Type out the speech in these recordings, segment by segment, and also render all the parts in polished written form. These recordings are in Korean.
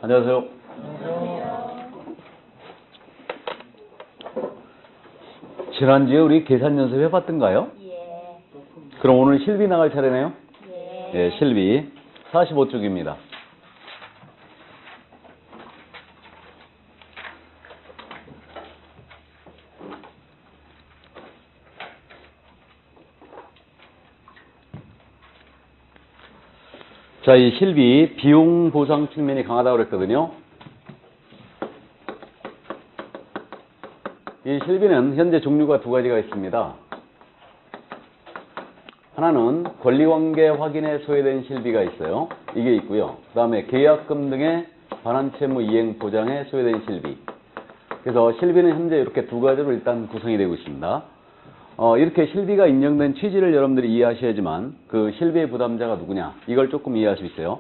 안녕하세요. 지난주에 우리 계산 연습 해봤던가요? 예. 그럼 오늘 실비 나갈 차례네요? 예. 예, 실비 45쪽입니다. 자, 이 실비 비용 보상 측면이 강하다고 그랬거든요. 이 실비는 현재 종류가 두 가지가 있습니다. 하나는 권리관계 확인에 소외된 실비가 있어요. 이게 있고요. 그 다음에 계약금 등의 반환채무 이행 보장에 소외된 실비. 그래서 실비는 현재 이렇게 두 가지로 일단 구성이 되고 있습니다. 이렇게 실비가 인정된 취지를 여러분들이 이해하셔야지만 그 실비의 부담자가 누구냐 이걸 조금 이해할 수 있어요.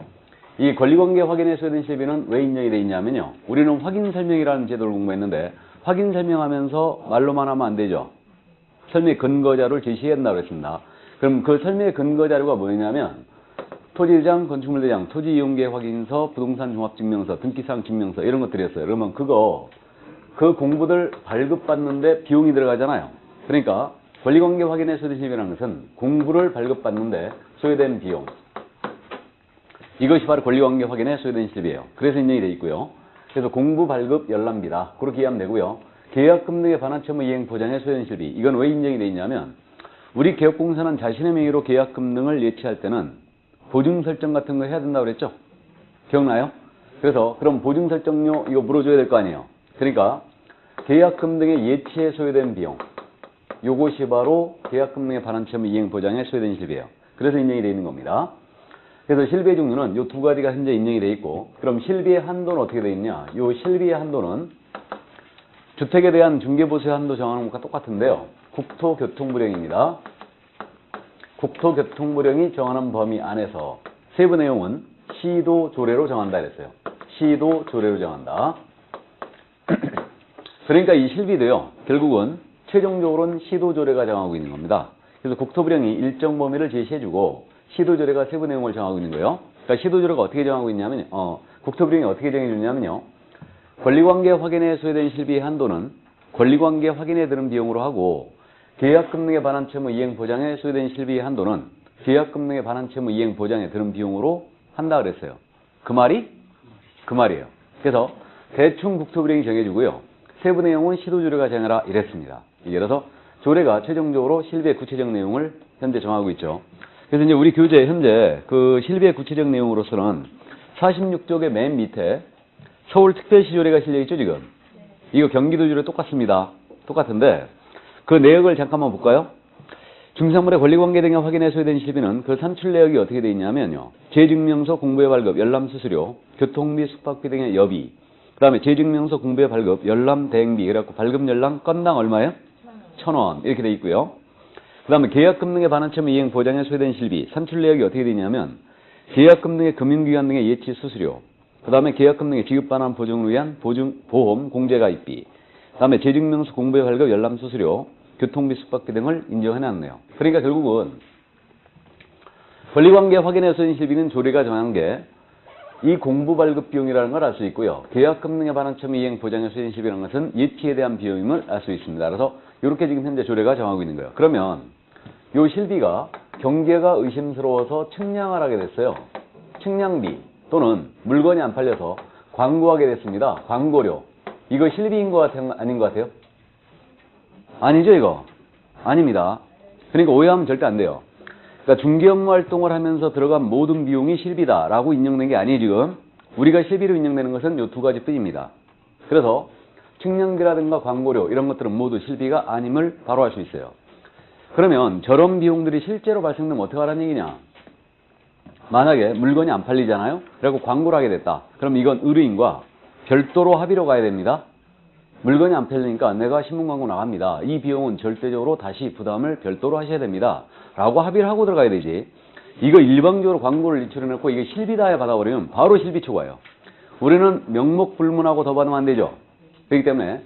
이 권리관계 확인에 소외된 실비는 왜 인정이 되어 있냐면요. 우리는 확인 설명이라는 제도를 공부했는데 확인 설명하면서 말로만 하면 안 되죠. 설명의 근거자료를 제시해야 된다고 했습니다. 그럼 그 설명의 근거자료가 뭐냐면 토지대장, 건축물대장, 토지이용계획 확인서, 부동산 종합증명서, 등기사항 증명서 이런 것들이었어요. 그러면 그 공부들 발급받는데 비용이 들어가잖아요. 그러니까 권리관계 확인에 소외된 실비라는 것은 공부를 발급받는데 소외된 비용. 이것이 바로 권리관계 확인에 소외된 실비예요. 그래서 인정이 되어 있고요. 그래서 공부 발급 열람비다. 그렇게 이해하면 되고요. 계약금 등의 반환채무 이행 보장에 소외된 실비. 이건 왜 인정이 되어 있냐면 우리 개업공사는 자신의 명의로 계약금 등을 예치할 때는 보증 설정 같은 거 해야 된다고 그랬죠? 기억나요? 그래서 그럼 보증 설정료 이거 물어줘야 될 거 아니에요. 그러니까 계약금 등의 예치에 소외된 비용. 요것이 바로 계약금 등의 반환채무 이행 보장에 소외된 실비예요. 그래서 인정이 되어 있는 겁니다. 그래서 실비의 종류는 요 두 가지가 현재 인정이 되어 있고, 그럼 실비의 한도는 어떻게 되어 있냐? 요 실비의 한도는 주택에 대한 중개보수의 한도 정하는 것과 똑같은데요. 국토교통부령입니다. 국토교통부령이 정하는 범위 안에서 세부 내용은 시도 조례로 정한다 이랬어요. 시도 조례로 정한다. 그러니까 이 실비도요. 결국은 최종적으로는 시도 조례가 정하고 있는 겁니다. 그래서 국토부령이 일정 범위를 제시해주고 시도 조례가 세부 내용을 정하고 있는 거예요. 그러니까 시도 조례가 어떻게 정하고 있냐면 국토부령이 어떻게 정해주냐면요. 권리관계 확인에 소외된 실비의 한도는 권리관계 확인에 드는 비용으로 하고 계약금 등의 반환채무 이행 보장에 소외된 실비의 한도는 계약금 등의 반환채무 이행 보장에 드는 비용으로 한다 그랬어요. 그 말이에요. 그래서 대충 국토부령이 정해주고요. 세부 내용은 시도 조례가 정해라 이랬습니다. 예를 들어서 조례가 최종적으로 실비의 구체적 내용을 현재 정하고 있죠. 그래서 이제 우리 교재 현재 그 실비의 구체적 내용으로서는 46쪽의 맨 밑에 서울특별시 조례가 실려있죠 지금. 이거 경기도 조례 똑같습니다. 똑같은데 그 내역을 잠깐만 볼까요? 중상물의 권리관계 등의 확인에 소외된 실비는 그 산출 내역이 어떻게 되어 있냐면요. 재증명서 공부의 발급, 열람 수수료, 교통비, 숙박비 등의 여비, 그 다음에 재증명서 공부의 발급, 열람 대행비, 그래갖고 발급 열람 건당 얼마예요? 1,000원 이렇게 되어 있고요. 그 다음에 계약금 등의 반환채무 이행 보장에 소외된 실비, 산출 내역이 어떻게 되냐면 계약금 등의 금융기관 등의 예치 수수료, 그 다음에 계약금 등의 지급반환 보증을 위한 보험 공제가입비, 그 다음에 재증명서 공부의 발급, 열람 수수료, 교통비, 숙박비 등을 인정해놨네요. 그러니까 결국은 권리관계 확인에 소외된 실비는 조례가 정한 게 이 공부 발급 비용이라는 걸 알 수 있고요. 계약금 등의 반환채무 이행 보장에 소외된 실비라는 것은 예치에 대한 비용임을 알 수 있습니다. 그래서 이렇게 지금 현재 조례가 정하고 있는 거예요. 그러면 요 실비가 경계가 의심스러워서 측량을 하게 됐어요. 측량비 또는 물건이 안 팔려서 광고하게 됐습니다. 광고료. 이거 실비인 것 같아요? 아닌 것 같아요? 아니죠 이거? 아닙니다. 그러니까 오해하면 절대 안 돼요. 그러니까 중개업무 활동을 하면서 들어간 모든 비용이 실비다라고 인정된 게 아니에요 지금. 우리가 실비로 인정되는 것은 요 두 가지 뿐입니다. 그래서 측량비라든가 광고료 이런 것들은 모두 실비가 아님을 바로 알 수 있어요. 그러면 저런 비용들이 실제로 발생되면 어떻게 하라는 얘기냐. 만약에 물건이 안 팔리잖아요. 그리고 광고를 하게 됐다. 그럼 이건 의뢰인과 별도로 합의로 가야 됩니다. 물건이 안 팔리니까 내가 신문 광고 나갑니다. 이 비용은 절대적으로 다시 부담을 별도로 하셔야 됩니다. 라고 합의를 하고 들어가야 되지. 이거 일방적으로 광고를 유출해놓고 이게 실비다에 받아버리면 바로 실비 초과예요. 우리는 명목 불문하고 더 받으면 안 되죠. 그렇기 때문에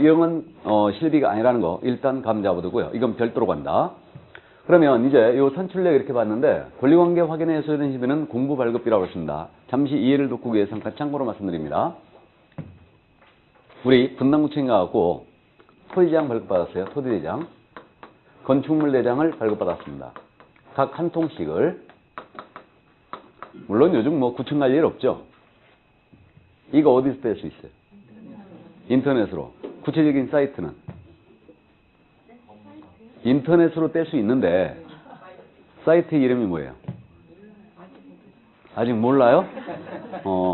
이런 건 실비가 아니라는 거 일단 감 잡아두고요. 이건 별도로 간다. 그러면 이제 요 산출력 이렇게 봤는데 권리관계 확인에 소요된 시비는 공부 발급비라고 했습니다. 잠시 이해를 돕기 위해서 잠깐 참고로 말씀드립니다. 우리 분당구청에 가고 토지대장 발급받았어요. 토지대장. 건축물대장을 발급받았습니다. 각 한 통씩을. 물론 요즘 뭐 구청 갈 일 없죠. 이거 어디서 뗄 수 있어요? 인터넷으로. 구체적인 사이트는? 인터넷으로 뗄 수 있는데 사이트 이름이 뭐예요? 아직 몰라요?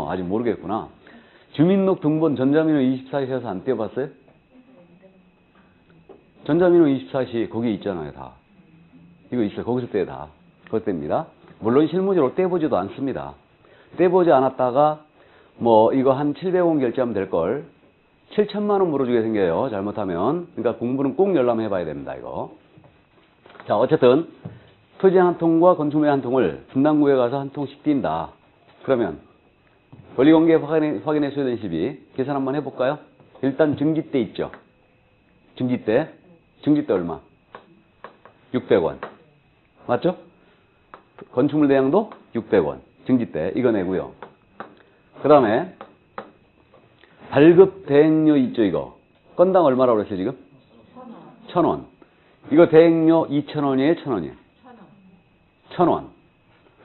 아직 모르겠구나. 주민등록 등본 전자민원 24시에서 안 떼어봤어요? 전자민원 24시 거기 있잖아요, 다. 이거 있어요. 거기서 떼요, 다. 그것 뗍니다. 물론 실무적으로 떼보지도 않습니다. 떼보지 않았다가 뭐 이거 한 700원 결제하면 될걸 7천만 원 물어주게 생겨요. 잘못하면. 그러니까 공부는 꼭 열람 해봐야 됩니다, 이거. 자, 어쨌든 토지 한 통과 건축물 한 통을 분당구에 가서 한 통씩 띈다. 그러면 권리관계 확인에 소요된 시비 계산 한번 해볼까요? 일단 증기대 있죠. 증기대 얼마? 600원. 맞죠? 건축물 대양도 600원. 증기대 이거 내고요. 그 다음에 발급 대행료 있죠, 이거. 건당 얼마라고 그랬어요, 지금? 1,000원. 이거 대행료 2,000원이에요, 1,000원이에요? 1,000원.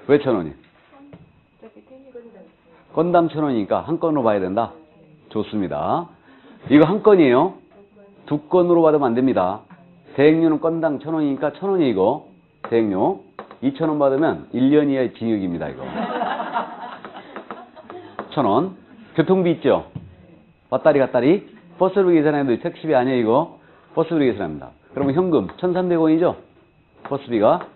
왜 1,000원이에요? 건당 1,000원이니까 한 건으로 봐야 된다? 좋습니다. 이거 한 건이에요. 두 건으로 받으면 안 됩니다. 대행료는 건당 1,000원이니까 1,000원이 이거. 대행료. 2,000원 받으면 1년 이하의 징역입니다, 이거. 1,000원. 교통비 있죠? 왔다리 갔다리. 버스로 계산해도 택시비 아니에요, 이거. 버스로 계산합니다. 그러면 현금 1,300원이죠? 버스비가.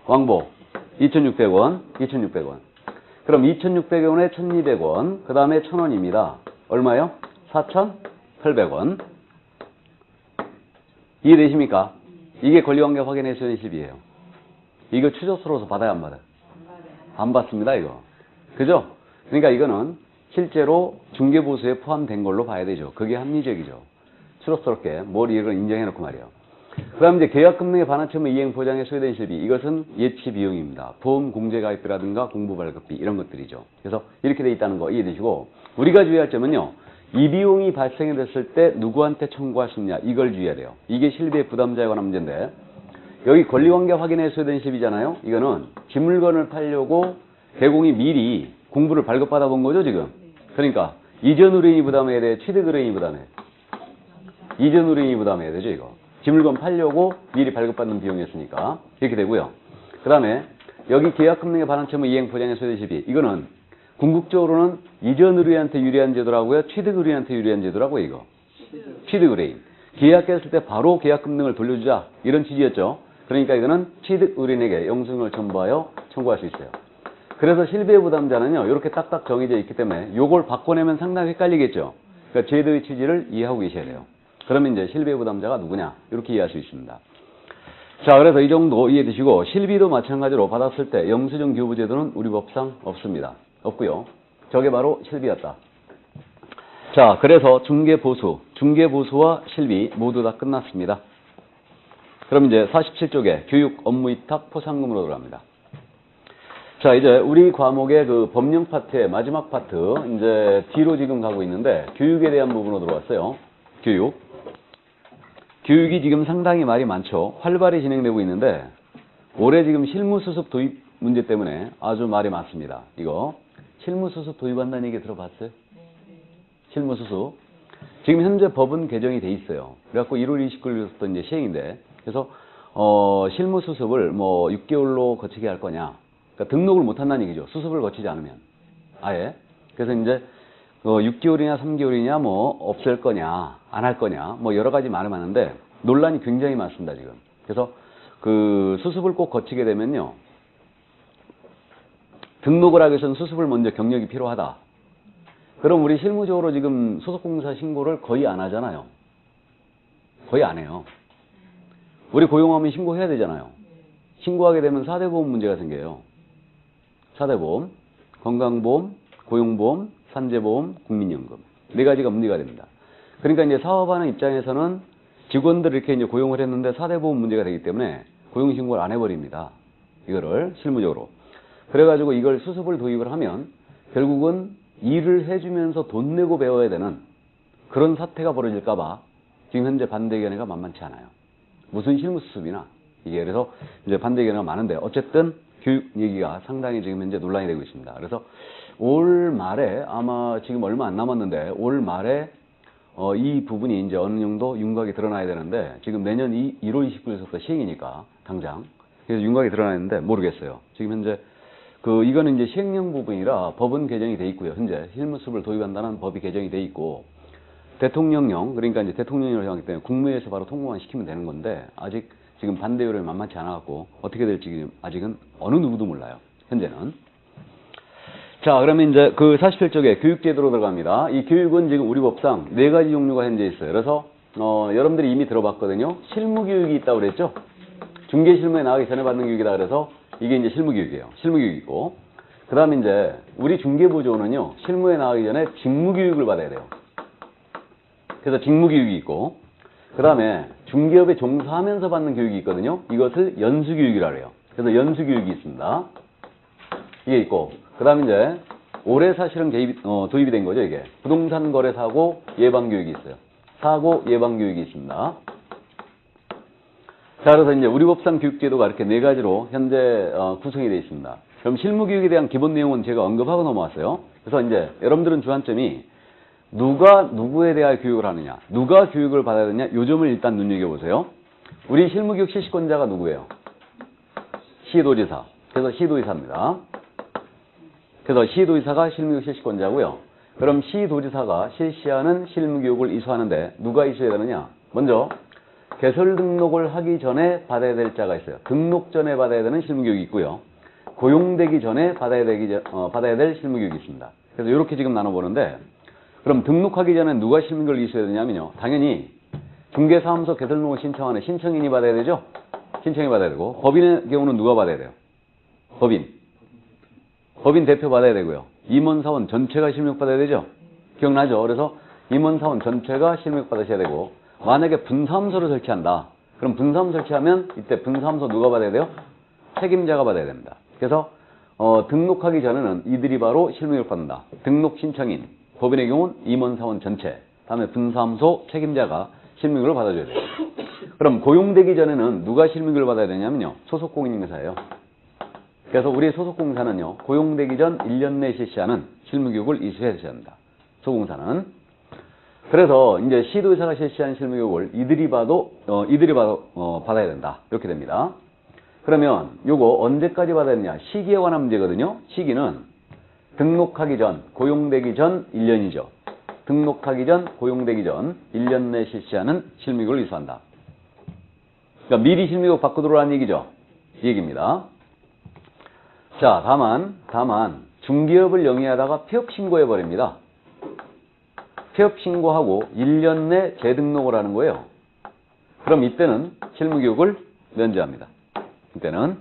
왕복 2,600원. 2,600원. 그럼 2,600원에 1,200원. 그 다음에 1,000원입니다. 얼마요? 4,800원. 이해되십니까? 이게 권리관계 확인의 소요된 시비예요. 이거 추적서로서 받아야 안 받아요? 안 받습니다, 이거. 그죠? 그러니까 이거는 실제로 중개보수에 포함된 걸로 봐야 되죠. 그게 합리적이죠. 추적스럽게 뭘 이걸 인정해놓고 말이에요. 그 다음 이제 계약금융의 반환채무 이행 보장에 소요된 실비. 이것은 예치 비용입니다. 보험 공제가입비라든가 공부발급비 이런 것들이죠. 그래서 이렇게 돼 있다는 거 이해되시고, 우리가 주의할 점은요. 이 비용이 발생이 됐을 때 누구한테 청구할 수 있냐, 이걸 주의해야 돼요. 이게 실비의 부담자에 관한 문제인데, 여기 권리관계 확인에 소요된 실비잖아요. 이거는 지물건을 팔려고 대공이 미리 공부를 발급받아 본 거죠, 지금. 그러니까 이전 의뢰인이 부담해야 돼, 취득 의뢰인이 부담해. 이전 의뢰인이 부담해야 되죠, 이거. 지물건 팔려고 미리 발급받는 비용이었으니까. 이렇게 되고요. 그 다음에 여기 계약금융의 반환채무 이행 보장에 소요된 실비. 이거는 궁극적으로는 이전 의뢰인한테 유리한 제도라고요, 취득 의뢰인한테 유리한 제도라고요, 이거. 취득 의뢰인. 계약했을 때 바로 계약금융을 돌려주자, 이런 취지였죠. 그러니까 이거는 취득 의뢰인에게 영수증을 첨부하여 청구할 수 있어요. 그래서 실비의 부담자는요, 이렇게 딱딱 정해져 있기 때문에 요걸 바꿔내면 상당히 헷갈리겠죠. 그러니까 제도의 취지를 이해하고 계셔야 돼요. 그러면 이제 실비의 부담자가 누구냐, 이렇게 이해할 수 있습니다. 자, 그래서 이 정도 이해되시고, 실비도 마찬가지로 받았을 때 영수증 교부 제도는 우리 법상 없습니다. 없고요. 저게 바로 실비였다. 자, 그래서 중개보수와 실비 모두 다 끝났습니다. 그럼 이제 47쪽에 교육 업무 위탁 포상금으로 들어갑니다. 자, 이제 우리 과목의 그 법령 파트의 마지막 파트, 이제 뒤로 지금 가고 있는데, 교육에 대한 부분으로 들어왔어요. 교육이 지금 상당히 말이 많죠. 활발히 진행되고 있는데, 올해 지금 실무수습 도입 문제 때문에 아주 말이 많습니다. 이거. 실무수습 도입한다는 얘기 들어봤어요? 실무수습. 지금 현재 법은 개정이 돼 있어요. 그래갖고 1월 29일부터 이제 시행인데, 그래서, 실무수습을 뭐 6개월로 거치게 할 거냐. 그러니까 등록을 못 한다는 얘기죠. 수습을 거치지 않으면. 아예. 그래서 이제, 6개월이냐 3개월이냐 뭐 없앨 거냐, 안 할 거냐, 뭐 여러 가지 말이 많은데, 논란이 굉장히 많습니다, 지금. 그래서 그 수습을 꼭 거치게 되면요. 등록을 하기 위해서는 수습을 먼저 경력이 필요하다. 그럼 우리 실무적으로 지금 소속공사 신고를 거의 안 하잖아요. 거의 안 해요. 우리 고용하면 신고해야 되잖아요. 신고하게 되면 4대 보험 문제가 생겨요. 4대 보험, 건강보험, 고용보험, 산재보험, 국민연금. 4가지가 문제가 됩니다. 그러니까 이제 사업하는 입장에서는 직원들 이렇게 이제 고용을 했는데 4대 보험 문제가 되기 때문에 고용신고를 안 해버립니다. 이거를 실무적으로. 그래가지고 이걸 수습을 도입을 하면 결국은 일을 해주면서 돈 내고 배워야 되는 그런 사태가 벌어질까봐 지금 현재 반대 견해가 만만치 않아요. 무슨 실무 수습이나 이게 그래서 이제 반대 견해가 많은데 어쨌든 교육 얘기가 상당히 지금 현재 논란이 되고 있습니다. 그래서 올 말에 아마 지금 얼마 안 남았는데 올 말에 이 부분이 이제 어느 정도 윤곽이 드러나야 되는데 지금 내년 1월 29일부터 시행이니까 당장 그래서 윤곽이 드러나는데 모르겠어요. 지금 현재 이거는 이제 시행령 부분이라 법은 개정이 돼 있고요. 현재 실무수습을 도입한다는 법이 개정이 돼 있고 대통령령 그러니까 이제 대통령령을 정하기 때문에 국무회에서 바로 통과만 시키면 되는 건데 아직 지금 반대 여론이 만만치 않아갖고 어떻게 될지 아직은 어느 누구도 몰라요. 현재는. 자, 그러면 이제 그 47쪽에 교육제도로 들어갑니다. 이 교육은 지금 우리 법상 4가지 종류가 현재 있어요. 그래서 여러분들이 이미 들어봤거든요. 실무교육이 있다고 그랬죠? 중개실무에 나가기 전에 받는 교육이다 그래서 이게 이제 실무교육이에요. 실무교육이 있고 그 다음에 이제 우리 중개부조는요. 실무에 나가기 전에 직무교육을 받아야 돼요. 그래서 직무교육이 있고 그 다음에 중개업에 종사하면서 받는 교육이 있거든요. 이것을 연수교육이라고 해요. 그래서 연수교육이 있습니다. 이게 있고 그 다음에 이제 올해 사실은 도입이 된 거죠. 이게 부동산 거래 사고 예방교육이 있어요. 사고 예방교육이 있습니다. 자, 그래서 이제 우리 법상 교육제도가 이렇게 4가지로 현재 구성이 되어 있습니다. 그럼 실무교육에 대한 기본 내용은 제가 언급하고 넘어왔어요. 그래서 이제 여러분들은 주안점이 누가 누구에 대한 교육을 하느냐, 누가 교육을 받아야 되느냐, 요 점을 일단 눈여겨보세요. 우리 실무교육 실시권자가 누구예요? 시도지사. 그래서 시도지사입니다. 그래서 시도지사가 실무교육 실시권자고요. 그럼 시도지사가 실시하는 실무교육을 이수하는데 누가 이수해야 되느냐? 먼저 개설 등록을 하기 전에 받아야 될 자가 있어요. 등록 전에 받아야 되는 실무교육이 있고요. 고용되기 전에 받아야 될 실무교육이 있습니다. 그래서 이렇게 지금 나눠보는데 그럼 등록하기 전에 누가 실무교육을 이수해야 되냐면요. 당연히 중개사무소 개설 등록을 신청하는 신청인이 받아야 되죠. 신청이 받아야 되고 법인의 경우는 누가 받아야 돼요? 법인 대표 받아야 되고요. 임원사원 전체가 실무교육 받아야 되죠. 기억나죠? 그래서 임원사원 전체가 실무교육 받으셔야 되고 만약에 분사무소를 설치한다. 그럼 분사무소 설치하면 이때 분사무소 누가 받아야 돼요? 책임자가 받아야 됩니다. 그래서 등록하기 전에는 이들이 바로 실무교육 받는다. 등록 신청인, 법인의 경우는 임원사원 전체, 다음에 분사무소 책임자가 실무교육을 받아줘야 돼요. 그럼 고용되기 전에는 누가 실무교육을 받아야 되냐면요. 소속공인인사예요. 그래서 우리 소속공사는요. 고용되기 전 1년 내에 실시하는 실무교육을 이수해야 합니다. 소공사는. 그래서 이제 시도지사가 실시하는 실무교육을 이들이 받아야 된다. 이렇게 됩니다. 그러면 요거 언제까지 받아야 되냐? 시기에 관한 문제거든요. 시기는 등록하기 전, 고용되기 전 1년이죠. 등록하기 전, 고용되기 전 1년 내에 실시하는 실무교육을 이수한다. 그러니까 미리 실무교육 받고 들어오라는 얘기죠. 이 얘기입니다. 자, 다만 중개업을 영위하다가 폐업신고해버립니다. 폐업신고하고 1년 내 재등록을 하는 거예요. 그럼 이때는 실무교육을 면제합니다. 이때는.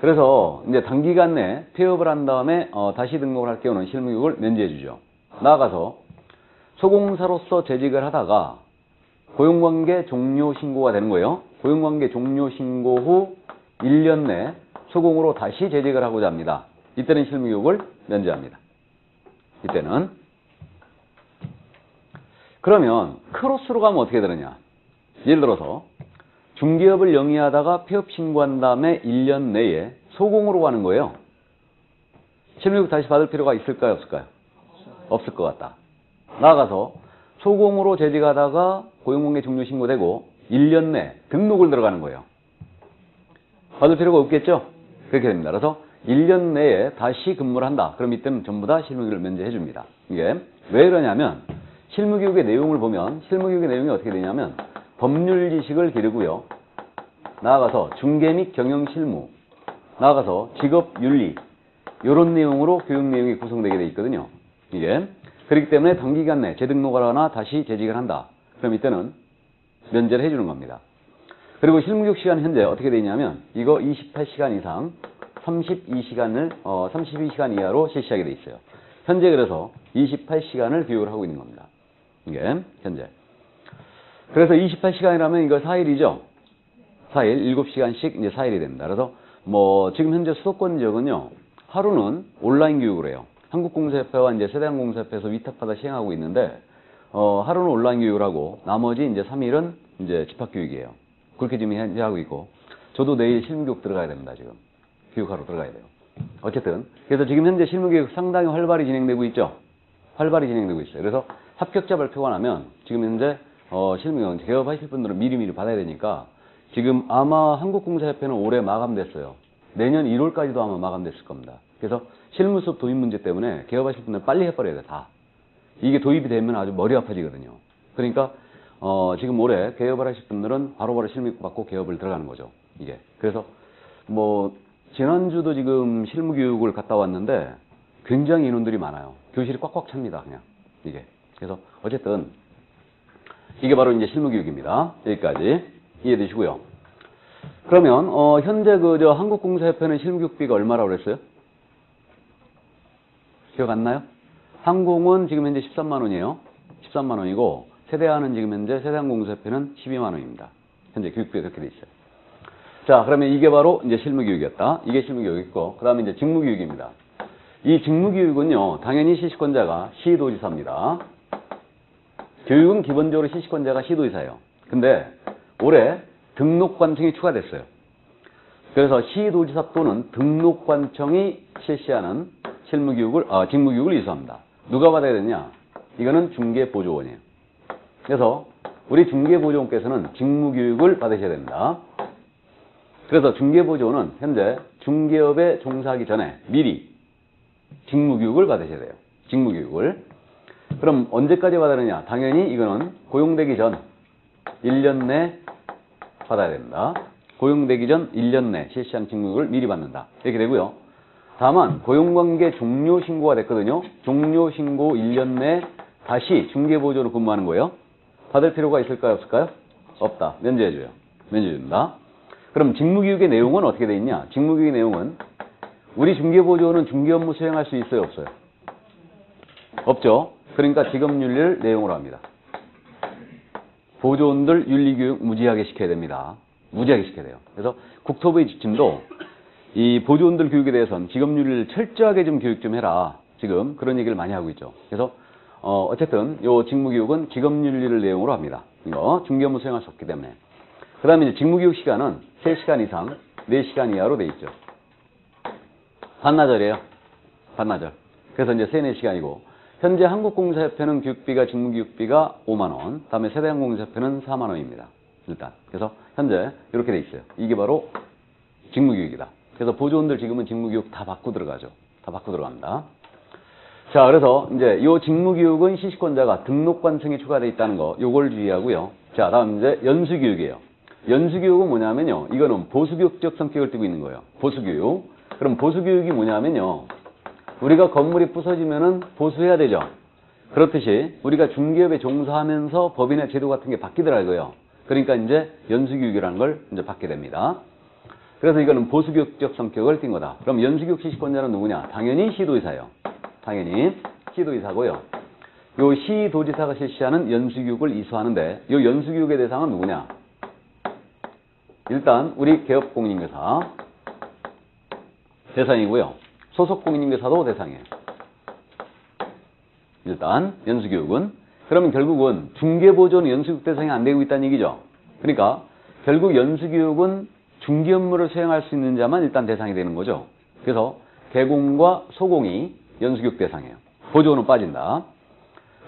그래서 이제 단기간 내 폐업을 한 다음에 다시 등록을 할 경우는 실무교육을 면제해 주죠. 나아가서 소공사로서 재직을 하다가 고용관계 종료 신고가 되는 거예요. 고용관계 종료 신고 후 1년 내 소공으로 다시 재직을 하고자 합니다. 이때는 실무교육을 면제합니다. 이때는. 그러면 크로스로 가면 어떻게 되느냐? 예를 들어서 중개업을 영위하다가 폐업 신고한 다음에 1년 내에 소공으로 가는 거예요. 실무교육 다시 받을 필요가 있을까요? 없을까요? 없을 것 같다. 나아가서 소공으로 재직하다가 고용관계 종료 신고되고 1년 내 등록을 들어가는 거예요. 받을 필요가 없겠죠? 그렇게 됩니다. 그래서 1년 내에 다시 근무를 한다. 그럼 이때는 전부 다 실무교육을 면제해 줍니다. 이게 왜 그러냐면 실무교육의 내용을 보면 실무교육의 내용이 어떻게 되냐면 법률 지식을 기르고요. 나아가서 중개 및 경영실무, 나아가서 직업윤리 이런 내용으로 교육 내용이 구성되게 되어 있거든요. 이게 그렇기 때문에 단기간 내 재등록을 하거나 다시 재직을 한다. 그럼 이때는 면제를 해주는 겁니다. 그리고 실무교육 시간 현재 어떻게 되어 있냐면 이거 28시간 이상 32시간 이하로 실시하게 되어 있어요. 현재 그래서 28시간을 교육을 하고 있는 겁니다. 이게 현재. 그래서 28시간이라면 이거 4일이죠. 4일, 7시간씩 이제 4일이 됩니다. 그래서 뭐 지금 현재 수도권 지역은요, 하루는 온라인 교육을 해요. 한국공사협회와 이제 세대항공사협회에서 위탁받아 시행하고 있는데, 하루는 온라인 교육을 하고, 나머지 이제 3일은 이제 집합교육이에요. 그렇게 지금 현재 하고 있고, 저도 내일 실무교육 들어가야 됩니다, 지금. 교육하러 들어가야 돼요. 어쨌든. 그래서 지금 현재 실무교육 상당히 활발히 진행되고 있죠? 활발히 진행되고 있어요. 그래서 합격자 발표가 나면, 지금 현재, 실무교육 개업하실 분들은 미리미리 받아야 되니까, 지금 아마 한국공사협회는 올해 마감됐어요. 내년 1월까지도 아마 마감됐을 겁니다. 그래서 실무 수업 도입 문제 때문에 개업하실 분들 빨리 해버려야 돼, 다. 이게 도입이 되면 아주 머리 아파지거든요. 그러니까, 지금 올해 개업을 하실 분들은 바로바로 실무 받고 개업을 들어가는 거죠. 이게. 그래서, 뭐, 지난주도 지금 실무 교육을 갔다 왔는데 굉장히 인원들이 많아요. 교실이 꽉꽉 찹니다, 그냥. 이게. 그래서, 어쨌든, 이게 바로 이제 실무 교육입니다. 여기까지 이해되시고요. 그러면, 현재 한국공사협회는 실무 교육비가 얼마라고 그랬어요? 기억 안 나요? 항공은 지금 현재 13만 원이에요. 13만 원이고, 세대하는 지금 현재 세대항공사협회는 12만 원입니다. 현재 교육비가 그렇게 돼 있어요. 자, 그러면 이게 바로 이제 실무교육이었다. 이게 실무교육이고, 그 다음에 이제 직무교육입니다. 이 직무교육은요, 당연히 시시권자가 시도지사입니다. 교육은 기본적으로 시시권자가 시도지사예요. 근데 올해 등록관청이 추가됐어요. 그래서 시도지사 또는 등록관청이 실시하는 직무교육을 이수합니다. 누가 받아야 되냐? 이거는 중개보조원이에요. 그래서 우리 중개보조원께서는 직무교육을 받으셔야 됩니다. 그래서 중개보조원은 현재 중개업에 종사하기 전에 미리 직무교육을 받으셔야 돼요. 직무교육을. 그럼 언제까지 받아야 되냐? 당연히 이거는 고용되기 전 1년 내 받아야 됩니다. 고용되기 전 1년 내 실시한 직무교육을 미리 받는다. 이렇게 되고요. 다만 고용관계 종료 신고가 됐거든요. 종료 신고 1년 내 다시 중개보조로 근무하는 거예요. 받을 필요가 있을까요? 없을까요? 없다. 면제해줘요. 면제해준다. 그럼 직무교육의 내용은 어떻게 돼 있냐? 직무교육의 내용은 우리 중개보조원은 중개업무 수행할 수 있어요? 없어요? 없죠. 그러니까 직업윤리를 내용으로 합니다. 보조원들 윤리교육 무지하게 시켜야 됩니다. 무지하게 시켜야 돼요. 그래서 국토부의 지침도 이 보조원들 교육에 대해서는 직업윤리를 철저하게 좀 교육 좀 해라. 지금 그런 얘기를 많이 하고 있죠. 그래서 어쨌든 요 직무교육은 직업윤리를 내용으로 합니다. 이거 중개업무 수행할 수 없기 때문에. 그 다음에 이제 직무교육 시간은 3시간 이상, 4시간 이하로 돼 있죠. 반나절이에요. 반나절. 그래서 이제 3, 4시간이고, 현재 한국공사협회는 교육비가, 직무교육비가 5만원, 그 다음에 세대항공사협회는 4만원입니다. 일단. 그래서 현재 이렇게 돼 있어요. 이게 바로 직무교육이다. 그래서 보조원들 지금은 직무교육 다 받고 들어가죠. 다 받고 들어갑니다. 자, 그래서 이제 이 직무교육은 시시권자가 등록관청이 추가되어 있다는 거, 요걸 주의하고요. 자, 다음 이제 연수교육이에요. 연수교육은 뭐냐면요. 이거는 보수교육적 성격을 띠고 있는 거예요. 보수교육. 그럼 보수교육이 뭐냐면요. 우리가 건물이 부서지면은 보수해야 되죠. 그렇듯이 우리가 중개업에 종사하면서 법이나 제도 같은 게 바뀌더라고요. 그러니까 이제 연수교육이라는 걸 이제 받게 됩니다. 그래서 이거는 보수교육적 성격을 띈 거다. 그럼 연수교육 시시권자는 누구냐? 당연히 시도지사예요. 당연히 시도지사고요. 요 시도지사가 실시하는 연수교육을 이수하는데 요 연수교육의 대상은 누구냐? 일단 우리 개업공인중개사 대상이고요. 소속공인중개사도 대상이에요. 일단 연수교육은. 그러면 결국은 중개보조는 연수교육 대상이 안 되고 있다는 얘기죠. 그러니까 결국 연수교육은 중개업무를 수행할 수 있는 자만 일단 대상이 되는 거죠. 그래서 개공과 소공이 연수교육 대상이에요. 보조는 빠진다.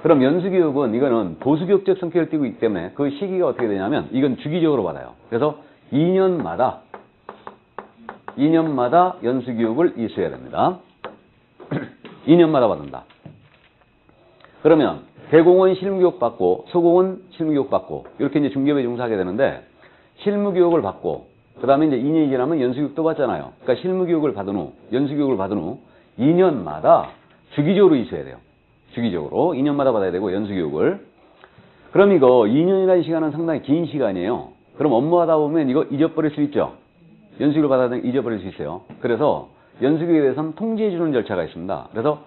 그럼 연수교육은 이거는 보수교육적 성격을 띠고 있기 때문에 그 시기가 어떻게 되냐면 이건 주기적으로 받아요. 그래서 2년마다 연수교육을 이수해야 됩니다. 2년마다 받는다. 그러면 개공은 실무교육 받고 소공은 실무교육 받고 이렇게 이제 중개업에 종사하게 되는데 실무교육을 받고 그 다음에 이제 2년이 지나면 연수교육도 받잖아요. 그러니까 실무교육을 받은 후 연수교육을 받은 후 2년마다 주기적으로 이수해야 돼요. 주기적으로 2년마다 받아야 되고 연수교육을. 그럼 이거 2년이라는 시간은 상당히 긴 시간이에요. 그럼 업무하다 보면 이거 잊어버릴 수 있죠. 연수교육을 받아야 되면 잊어버릴 수 있어요. 그래서 연수교육에 대해서는 통지해주는 절차가 있습니다. 그래서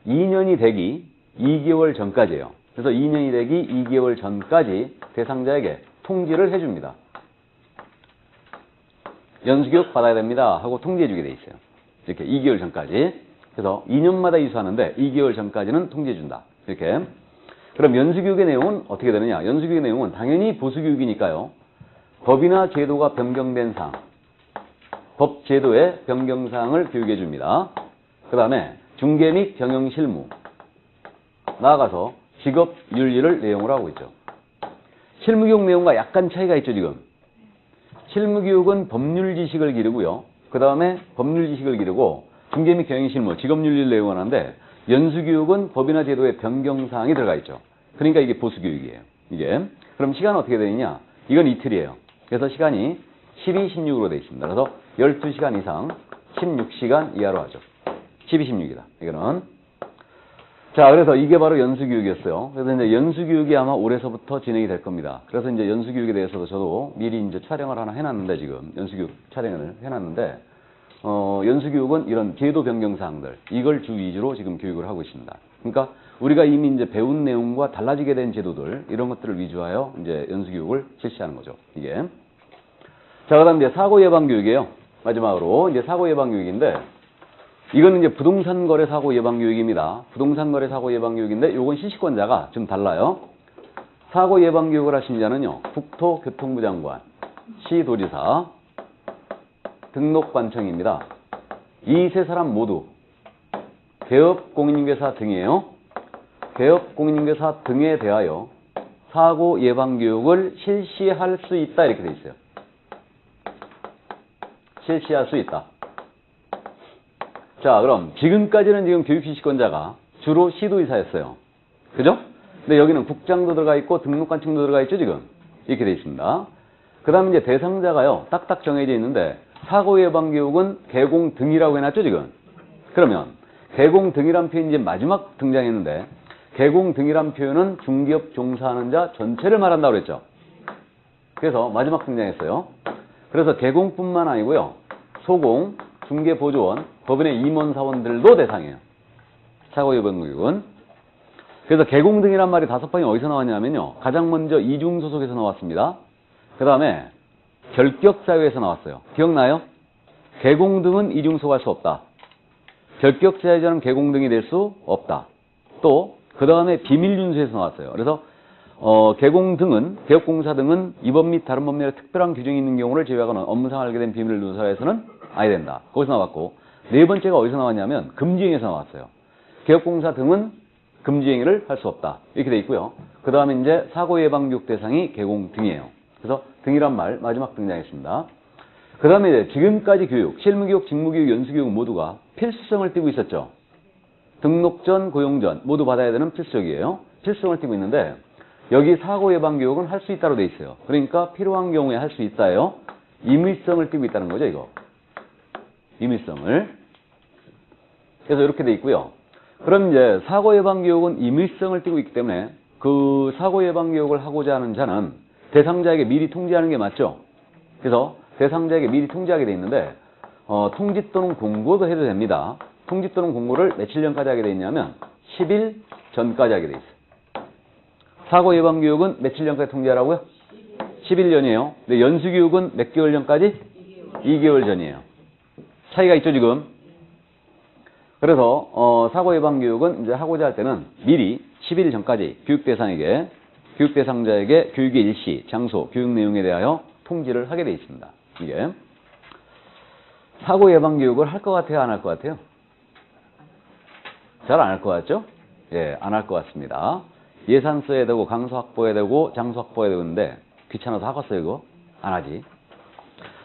2년이 되기 2개월 전까지예요. 그래서 2년이 되기 2개월 전까지 대상자에게 통지를 해줍니다. 연수교육 받아야 됩니다 하고 통지해 주게 돼 있어요. 이렇게 2개월 전까지. 그래서 2년마다 이수하는데 2개월 전까지는 통지해 준다. 이렇게. 그럼 연수교육의 내용은 어떻게 되느냐? 연수교육의 내용은 당연히 보수교육이니까요. 법이나 제도가 변경된 사항, 법 제도의 변경사항을 교육해 줍니다. 그 다음에 중개 및 경영 실무, 나아가서 직업 윤리를 내용으로 하고 있죠. 실무교육 내용과 약간 차이가 있죠, 지금. 실무교육은 법률 지식을 기르고요. 그 다음에 법률 지식을 기르고 중개 및 경영 실무, 직업 윤리를 내용을 하는데 연수교육은 법이나 제도의 변경사항이 들어가 있죠. 그러니까 이게 보수교육이에요. 이게. 그럼 시간은 어떻게 되느냐? 이건 이틀이에요. 그래서 시간이 12, 16으로 되어 있습니다. 그래서 12시간 이상 16시간 이하로 하죠. 12, 16이다. 이거는. 자, 그래서 이게 바로 연수교육이었어요. 그래서 이제 연수교육이 아마 올해서부터 진행이 될 겁니다. 그래서 이제 연수교육에 대해서도 저도 미리 이제 촬영을 하나 해놨는데, 지금 연수교육 촬영을 해놨는데, 연수교육은 이런 제도 변경 사항들, 이걸 주 위주로 지금 교육을 하고 있습니다. 그러니까 우리가 이미 이제 배운 내용과 달라지게 된 제도들, 이런 것들을 위주하여 이제 연수교육을 실시하는 거죠. 이게. 자, 그 다음 이제 사고 예방 교육이에요. 마지막으로 이제 사고 예방 교육인데, 이거는 이제 부동산 거래 사고 예방 교육입니다. 부동산 거래 사고 예방 교육인데, 요건 실시권자가 좀 달라요. 사고 예방 교육을 하신 자는요, 국토교통부 장관, 시도지사, 등록관청입니다. 이 세 사람 모두 개업공인중개사 등이에요. 개업공인중개사 등에 대하여 사고 예방 교육을 실시할 수 있다, 이렇게 돼 있어요. 실시할 수 있다. 자, 그럼 지금까지는 지금 교육실시권자가 주로 시도지사였어요. 그죠? 근데 여기는 국장도 들어가 있고 등록관청도 들어가 있죠, 지금. 이렇게 돼 있습니다. 그 다음에 이제 대상자가요, 딱딱 정해져 있는데, 사고예방교육은 개공 등이라고 해놨죠, 지금. 그러면 개공 등이란 표현이 이제 마지막 등장했는데, 개공 등이란 표현은 중개업 종사하는 자 전체를 말한다고 그랬죠. 그래서 마지막 등장했어요. 그래서 개공뿐만 아니고요, 소공, 중개보조원, 법인의 임원사원들도 대상이에요. 사고예방교육은. 그래서 개공 등이란 말이 5번이 어디서 나왔냐면요, 가장 먼저 이중소속에서 나왔습니다. 그 다음에 결격사유에서 나왔어요. 기억나요? 개공 등은 이중소속할 수 없다. 결격사유자는 개공 등이 될 수 없다. 또 그 다음에 비밀윤수에서 나왔어요. 그래서 개공 등은, 개업공사 등은 이 법 및 다른 법률에 특별한 규정이 있는 경우를 제외하고는 업무상 알게 된 비밀을 누설해서는 아니 된다. 거기서 나왔고, 네 번째가 어디서 나왔냐면 금지행위에서 나왔어요. 개업공사 등은 금지행위를 할 수 없다. 이렇게 돼 있고요. 그 다음에 이제 사고예방교육 대상이 개공 등이에요. 그래서 등이란 말 마지막 등장했습니다. 그 다음에 이제 지금까지 교육, 실무교육, 직무교육, 연수교육 모두가 필수성을 띠고 있었죠. 등록 전, 고용 전 모두 받아야 되는 필수적이에요. 필수성을 띠고 있는데, 여기 사고예방교육은 할 수 있다로 돼 있어요. 그러니까 필요한 경우에 할 수 있다예요. 임의성을 띠고 있다는 거죠, 이거. 임의성을. 그래서 이렇게 돼 있고요. 그럼 이제 사고예방교육은 임의성을 띠고 있기 때문에 그 사고예방교육을 하고자 하는 자는 대상자에게 미리 통지하는 게 맞죠. 그래서 대상자에게 미리 통지하게 돼 있는데, 통지 또는 공고도 해도 됩니다. 통지 또는 공고를 며칠 전까지 하게 돼 있냐면 10일 전까지 하게 돼 있어요. 사고예방교육은 며칠 전까지 통지하라고요? 10일 전이에요. 근데 연수교육은 몇 개월 전까지? 2개월 전이에요. 차이가 있죠, 지금. 그래서 사고예방교육은 이제 하고자 할 때는 미리 10일 전까지 교육대상에게, 교육대상자에게 교육의 일시, 장소, 교육 내용에 대하여 통지를 하게 돼 있습니다. 이게. 사고예방교육을 할 것 같아요, 안 할 것 같아요? 잘 안 할 것 같죠? 예, 안 할 것 같습니다. 예산 써야 되고, 강소 확보해야 되고, 장소 확보해야 되는데, 귀찮아서 하겠어요, 이거? 안 하지.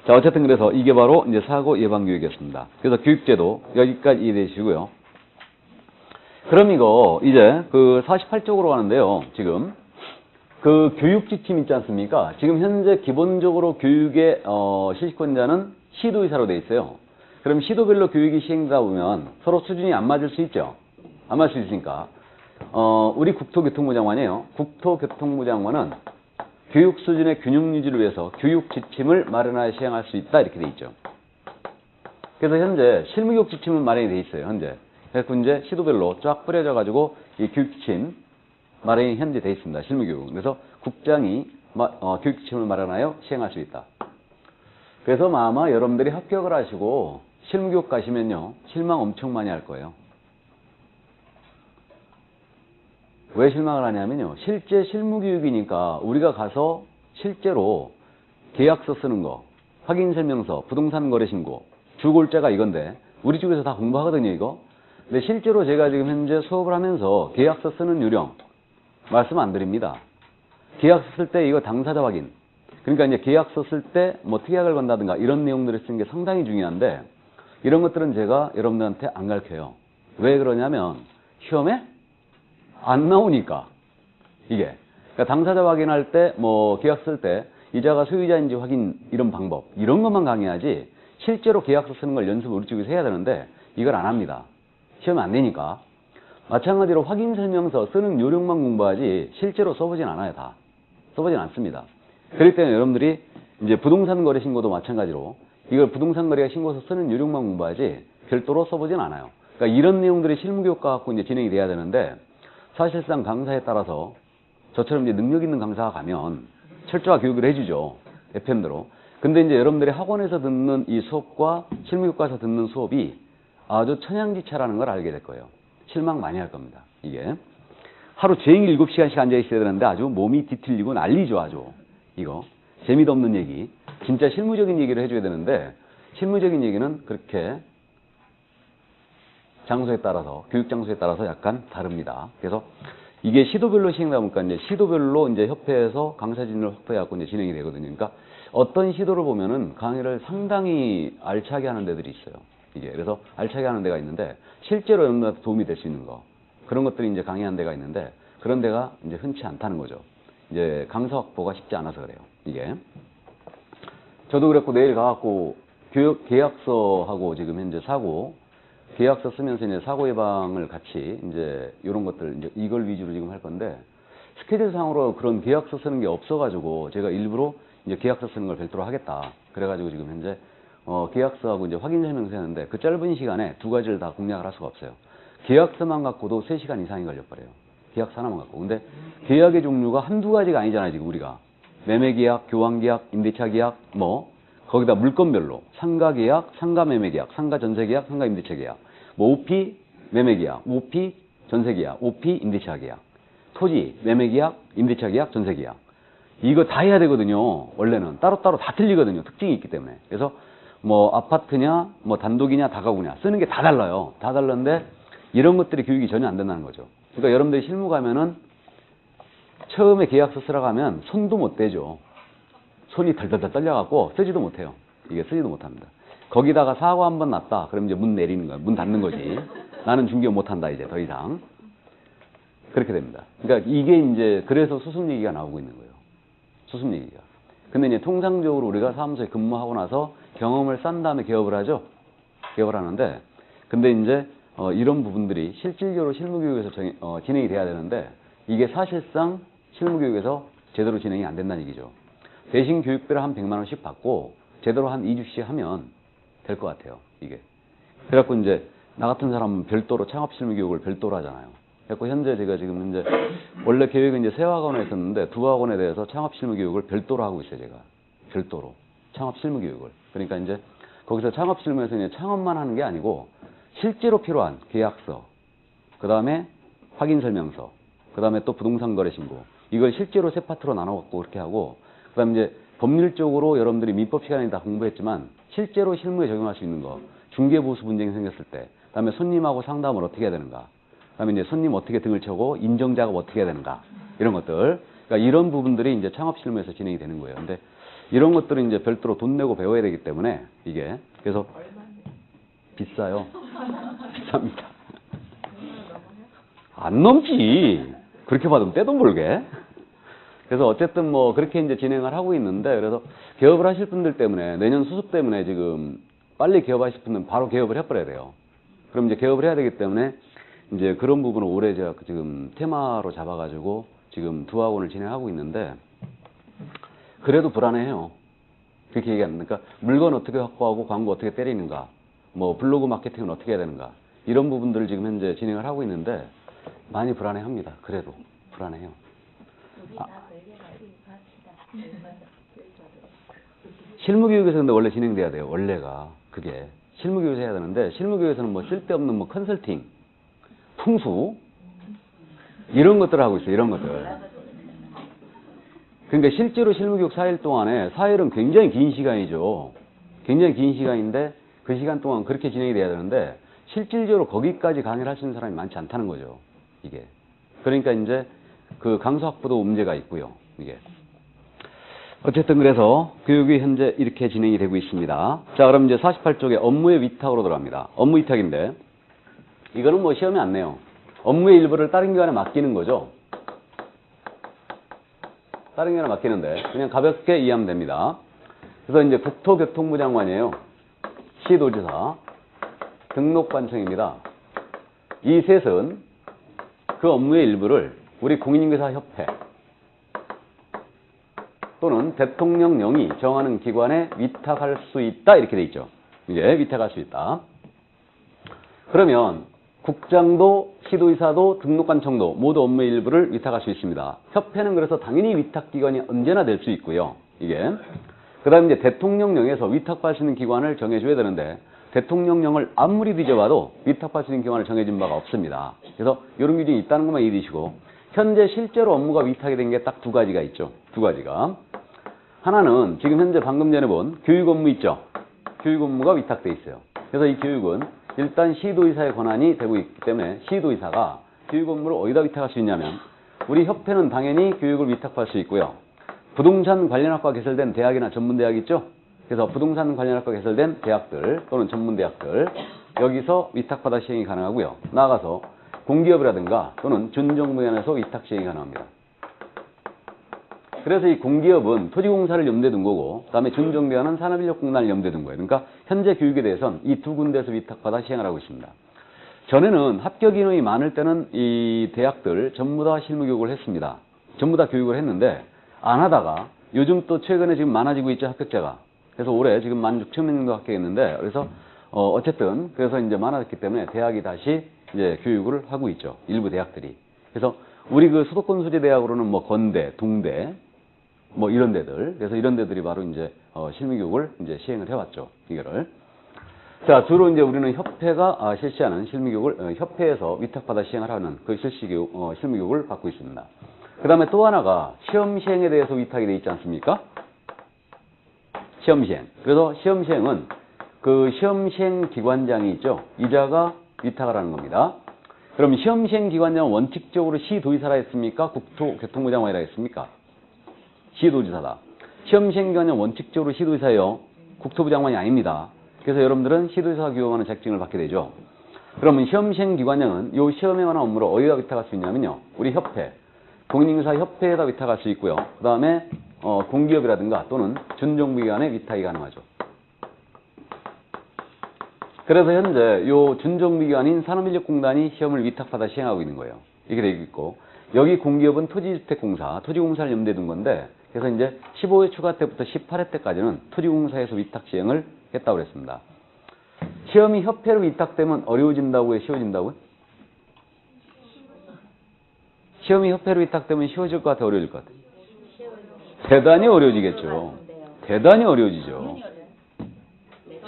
자, 어쨌든 그래서 이게 바로 이제 사고 예방 교육이었습니다. 그래서 교육제도 여기까지 이해되시고요. 그럼 이거 이제 그 48쪽으로 가는데요. 지금 그 교육 지침 있지 않습니까? 지금 현재 기본적으로 교육의 실시권자는 시도의사로 돼 있어요. 그럼 시도별로 교육이 시행되다 보면 서로 수준이 안 맞을 수 있죠. 안 맞을 수 있으니까 우리 국토교통부 장관이에요. 국토교통부 장관은 교육 수준의 균형 유지를 위해서 교육 지침을 마련하여 시행할 수 있다, 이렇게 돼 있죠. 그래서 현재 실무교육 지침은 마련이 돼 있어요, 현재. 그래서 이제 시도별로 쫙 뿌려져 가지고 이 교육 지침 마련이 현재 돼 있습니다, 실무교육은. 그래서 국장이 교육 지침을 마련하여 시행할 수 있다. 그래서 아마 여러분들이 합격을 하시고 실무교육 가시면요. 실망 엄청 많이 할 거예요. 왜 실망을 하냐면요. 실제 실무교육이니까 우리가 가서 실제로 계약서 쓰는 거, 확인설명서, 부동산 거래신고, 주골자가 이건데 우리 쪽에서 다 공부하거든요, 이거. 근데 실제로 제가 지금 현재 수업을 하면서 계약서 쓰는 요령 말씀 안 드립니다. 계약서 쓸 때 이거 당사자 확인. 그러니까 이제 계약서 쓸 때 뭐 특약을 건다든가 이런 내용들을 쓰는 게 상당히 중요한데 이런 것들은 제가 여러분들한테 안 가르쳐요. 왜 그러냐면 시험에 안 나오니까 이게. 그러니까 당사자 확인할 때 뭐 계약 쓸 때 이자가 소유자인지 확인 이런 방법 이런 것만 강의하지 실제로 계약서 쓰는 걸 연습을 우리 쪽에서 해야 되는데 이걸 안 합니다. 시험에 안 되니까. 마찬가지로 확인설명서 쓰는 요령만 공부하지 실제로 써보진 않아요. 다 써보진 않습니다. 그렇기 때문에 여러분들이 이제 부동산 거래 신고도 마찬가지로 이걸 부동산 거래가 신고서 쓰는 요령만 공부하지 별도로 써보진 않아요. 그러니까 이런 내용들이 실무교육과 갖고 이제 진행이 돼야 되는데 사실상 강사에 따라서 저처럼 이제 능력 있는 강사가 가면 철저하게 교육을 해주죠. FM대로. 근데 이제 여러분들이 학원에서 듣는 이 수업과 실무교육과에서 듣는 수업이 아주 천양지차라는 걸 알게 될 거예요. 실망 많이 할 겁니다. 이게. 하루 종일 7시간씩 앉아 있어야 되는데 아주 몸이 뒤틀리고 난리죠. 아주. 이거. 재미도 없는 얘기. 진짜 실무적인 얘기를 해줘야 되는데 실무적인 얘기는 그렇게 장소에 따라서 교육 장소에 따라서 약간 다릅니다. 그래서 이게 시도별로 시행되다 보니까 이제 시도별로 이제 협회에서 강사 진을 확보해갖고 이제 진행이 되거든요. 그러니까 어떤 시도를 보면은 강의를 상당히 알차게 하는 데들이 있어요. 이게 그래서 알차게 하는 데가 있는데 실제로 여러분들한테 도움이 될 수 있는 거 그런 것들이 이제 강의하는 데가 있는데 그런 데가 이제 흔치 않다는 거죠. 이제 강사 확보가 쉽지 않아서 그래요. 이게 저도 그랬고 내일 가갖고 교육 계약서하고 지금 현재 사고 계약서 쓰면서 이제 사고 예방을 같이 이제 이런 것들 이제 이걸 위주로 지금 할 건데 스케줄상으로 그런 계약서 쓰는 게 없어가지고 제가 일부러 이제 계약서 쓰는 걸 별도로 하겠다. 그래가지고 지금 현재 계약서하고 이제 확인 설명서 했는데 그 짧은 시간에 두 가지를 다 공략을 할 수가 없어요. 계약서만 갖고도 3시간 이상이 걸려버려요. 계약서 하나만 갖고. 근데 계약의 종류가 한두 가지가 아니잖아요, 지금 우리가. 매매계약, 교환계약, 임대차계약, 뭐 거기다 물건별로 상가계약, 상가매매계약, 상가전세계약, 상가임대차계약, 뭐 OP 매매계약, OP 전세계약, OP 임대차계약, 토지 매매계약, 임대차계약, 전세계약 이거 다 해야 되거든요. 원래는 따로따로 다 틀리거든요. 특징이 있기 때문에. 그래서 뭐 아파트냐, 뭐 단독이냐, 다가구냐 쓰는 게 다 달라요. 다 달랐는데 이런 것들이 교육이 전혀 안 된다는 거죠. 그러니까 여러분들이 실무 가면은 처음에 계약서 쓰라고 하면 손도 못 대죠. 손이 덜덜덜 떨려갖고 쓰지도 못해요. 이게 쓰지도 못합니다. 거기다가 사고 한번 났다. 그럼 이제 문 내리는 거야. 문 닫는 거지. 나는 중개업 못한다 이제 더 이상. 그렇게 됩니다. 그러니까 이게 이제 그래서 수습 얘기가 나오고 있는 거예요. 수습 얘기가. 근데 이제 통상적으로 우리가 사무소에 근무하고 나서 경험을 쌓은 다음에 개업을 하죠. 개업을 하는데 근데 이제 이런 부분들이 실질적으로 실무교육에서 진행이 돼야 되는데 이게 사실상 실무교육에서 제대로 진행이 안 된다는 얘기죠. 대신 교육비를 한 100만 원씩 받고 제대로 한 2주씩 하면 될 것 같아요. 이게. 그래갖고 이제 나 같은 사람은 별도로 창업실무교육을 별도로 하잖아요. 그래갖고 현재 제가 지금 현재 원래 계획은 이제 세 학원에 있었는데 두 학원에 대해서 창업실무교육을 별도로 하고 있어요. 제가. 별도로. 창업실무교육을. 그러니까 이제 거기서 창업실무에서 이제 창업만 하는 게 아니고 실제로 필요한 계약서, 그 다음에 확인설명서, 그 다음에 또 부동산 거래 신고 이걸 실제로 세 파트로 나눠갖고 그렇게 하고 그 다음에 이제 법률적으로 여러분들이 민법 시간에 다 공부했지만 실제로 실무에 적용할 수 있는 거 중개보수 분쟁이 생겼을 때 그 다음에 손님하고 상담을 어떻게 해야 되는가 그 다음에 이제 손님 어떻게 등을 쳐고 인정작업 어떻게 해야 되는가 이런 것들 그러니까 이런 부분들이 이제 창업실무에서 진행이 되는 거예요. 근데 이런 것들은 이제 별도로 돈 내고 배워야 되기 때문에 이게 그래서 비싸요. 비쌉니다. 안 넘지. 그렇게 받으면 떼돈 벌게. 그래서 어쨌든 뭐 그렇게 이제 진행을 하고 있는데 그래서 개업을 하실 분들 때문에 내년 수습 때문에 지금 빨리 개업하실 분은 바로 개업을 해버려야 돼요. 그럼 이제 개업을 해야 되기 때문에 이제 그런 부분을 올해 제가 지금 테마로 잡아가지고 지금 두 학원을 진행하고 있는데 그래도 불안해요. 그렇게 얘기하는 그러니까 물건 어떻게 확보하고 광고 어떻게 때리는가 뭐 블로그 마케팅은 어떻게 해야 되는가 이런 부분들을 지금 현재 진행을 하고 있는데 많이 불안해합니다. 그래도 불안해요. 실무교육에서 근데 원래 진행돼야 돼요. 원래가. 그게. 실무교육에서 해야 되는데, 실무교육에서는 뭐 쓸데없는 뭐 컨설팅, 풍수, 이런 것들을 하고 있어요. 이런 것들. 그러니까 실제로 실무교육 4일 동안에, 4일은 굉장히 긴 시간이죠. 굉장히 긴 시간인데, 그 시간 동안 그렇게 진행이 돼야 되는데, 실질적으로 거기까지 강의를 할 수 있는 사람이 많지 않다는 거죠. 이게. 그러니까 이제 그 강수 확보도 문제가 있고요. 이게. 어쨌든 그래서 교육이 현재 이렇게 진행이 되고 있습니다. 자, 그럼 이제 48쪽에 업무의 위탁으로 들어갑니다. 업무 위탁인데, 이거는 뭐 시험에 안 내요. 업무의 일부를 다른 기관에 맡기는 거죠. 다른 기관에 맡기는데, 그냥 가볍게 이해하면 됩니다. 그래서 이제 국토교통부 장관이에요. 시도지사, 등록관청입니다. 이 셋은 그 업무의 일부를 우리 공인인계사협회 또는 대통령령이 정하는 기관에 위탁할 수 있다 이렇게 돼 있죠. 이제 위탁할 수 있다. 그러면 국장도 시도의사도 등록관청도 모두 업무의 일부를 위탁할 수 있습니다. 협회는 그래서 당연히 위탁기관이 언제나 될 수 있고요. 이게 그 다음에 이제 대통령령에서 위탁받을 수 있는 기관을 정해줘야 되는데 대통령령을 아무리 뒤져봐도 위탁받을 수 있는 기관을 정해진 바가 없습니다. 그래서 이런 규정이 있다는 것만 이해되시고 현재 실제로 업무가 위탁이 된 게 딱 두 가지가 있죠. 두 가지가. 하나는 지금 현재 방금 전에 본 교육 업무 있죠. 교육 업무가 위탁돼 있어요. 그래서 이 교육은 일단 시도의사의 권한이 되고 있기 때문에 시도의사가 교육 업무를 어디다 위탁할 수 있냐면 우리 협회는 당연히 교육을 위탁받을 수 있고요. 부동산 관련학과 개설된 대학이나 전문대학 있죠. 그래서 부동산 관련학과 개설된 대학들 또는 전문대학들 여기서 위탁받아 시행이 가능하고요. 나아가서 공기업이라든가 또는 준정부위원회에서 위탁 시행이 가능합니다. 그래서 이 공기업은 토지공사를 염두에 둔 거고 그다음에 준정부위원회는 산업인력공단을 염두에 둔 거예요. 그러니까 현재 교육에 대해서는 이 두 군데에서 위탁받아 시행을 하고 있습니다. 전에는 합격 인원이 많을 때는 이 대학들 전부 다 실무교육을 했습니다. 전부 다 교육을 했는데 안 하다가 요즘 또 최근에 지금 많아지고 있죠. 합격자가. 그래서 올해 지금 16,000명 정도 합격했는데 그래서 어쨌든 그래서 이제 많아졌기 때문에 대학이 다시 이제 교육을 하고 있죠. 일부 대학들이. 그래서 우리 그 수도권 수재 대학으로는 뭐 건대, 동대 뭐 이런 데들. 그래서 이런 데들이 바로 이제 실무교육을 이제 시행을 해왔죠. 이거를. 자, 주로 이제 우리는 협회가 실시하는 실무교육을 협회에서 위탁받아 시행을 하는 그 실무교육을 받고 있습니다. 그 다음에 또 하나가 시험 시행에 대해서 위탁이 돼 있지 않습니까? 시험 시행. 그래서 시험 시행은 그 시험 시행 기관장이 있죠. 이자가 위탁을 하는 겁니다. 그럼 시험 시행 기관장은 원칙적으로 시도지사라 했습니까? 국토교통부 장관이라 했습니까? 시도지사다. 시험 시행 기관장은 원칙적으로 시도지사예요. 국토부 장관이 아닙니다. 그래서 여러분들은 시도지사가 규정하는 자격증을 받게 되죠. 그러면 시험 시행 기관장은 이 시험에 관한 업무를 어디다 위탁할 수 있냐면요. 우리 협회, 공인인계사협회에다 위탁할 수 있고요. 그 다음에 공기업이라든가 또는 준정부기관에 위탁이 가능하죠. 그래서 현재 요 준정부기관인 산업인력공단이 시험을 위탁받아 시행하고 있는 거예요. 이렇게 되어 있고 여기 공기업은 토지주택공사, 토지공사를 염두에 둔 건데 그래서 이제 15회 추가 때부터 18회 때까지는 토지공사에서 위탁 시행을 했다고 그랬습니다. 시험이 협회로 위탁되면 어려워진다고요? 쉬워진다고요? 시험이 협회로 위탁되면 쉬워질 것 같아요? 어려워질 것 같아요? 대단히 어려워지겠죠. 대단히 어려워지죠.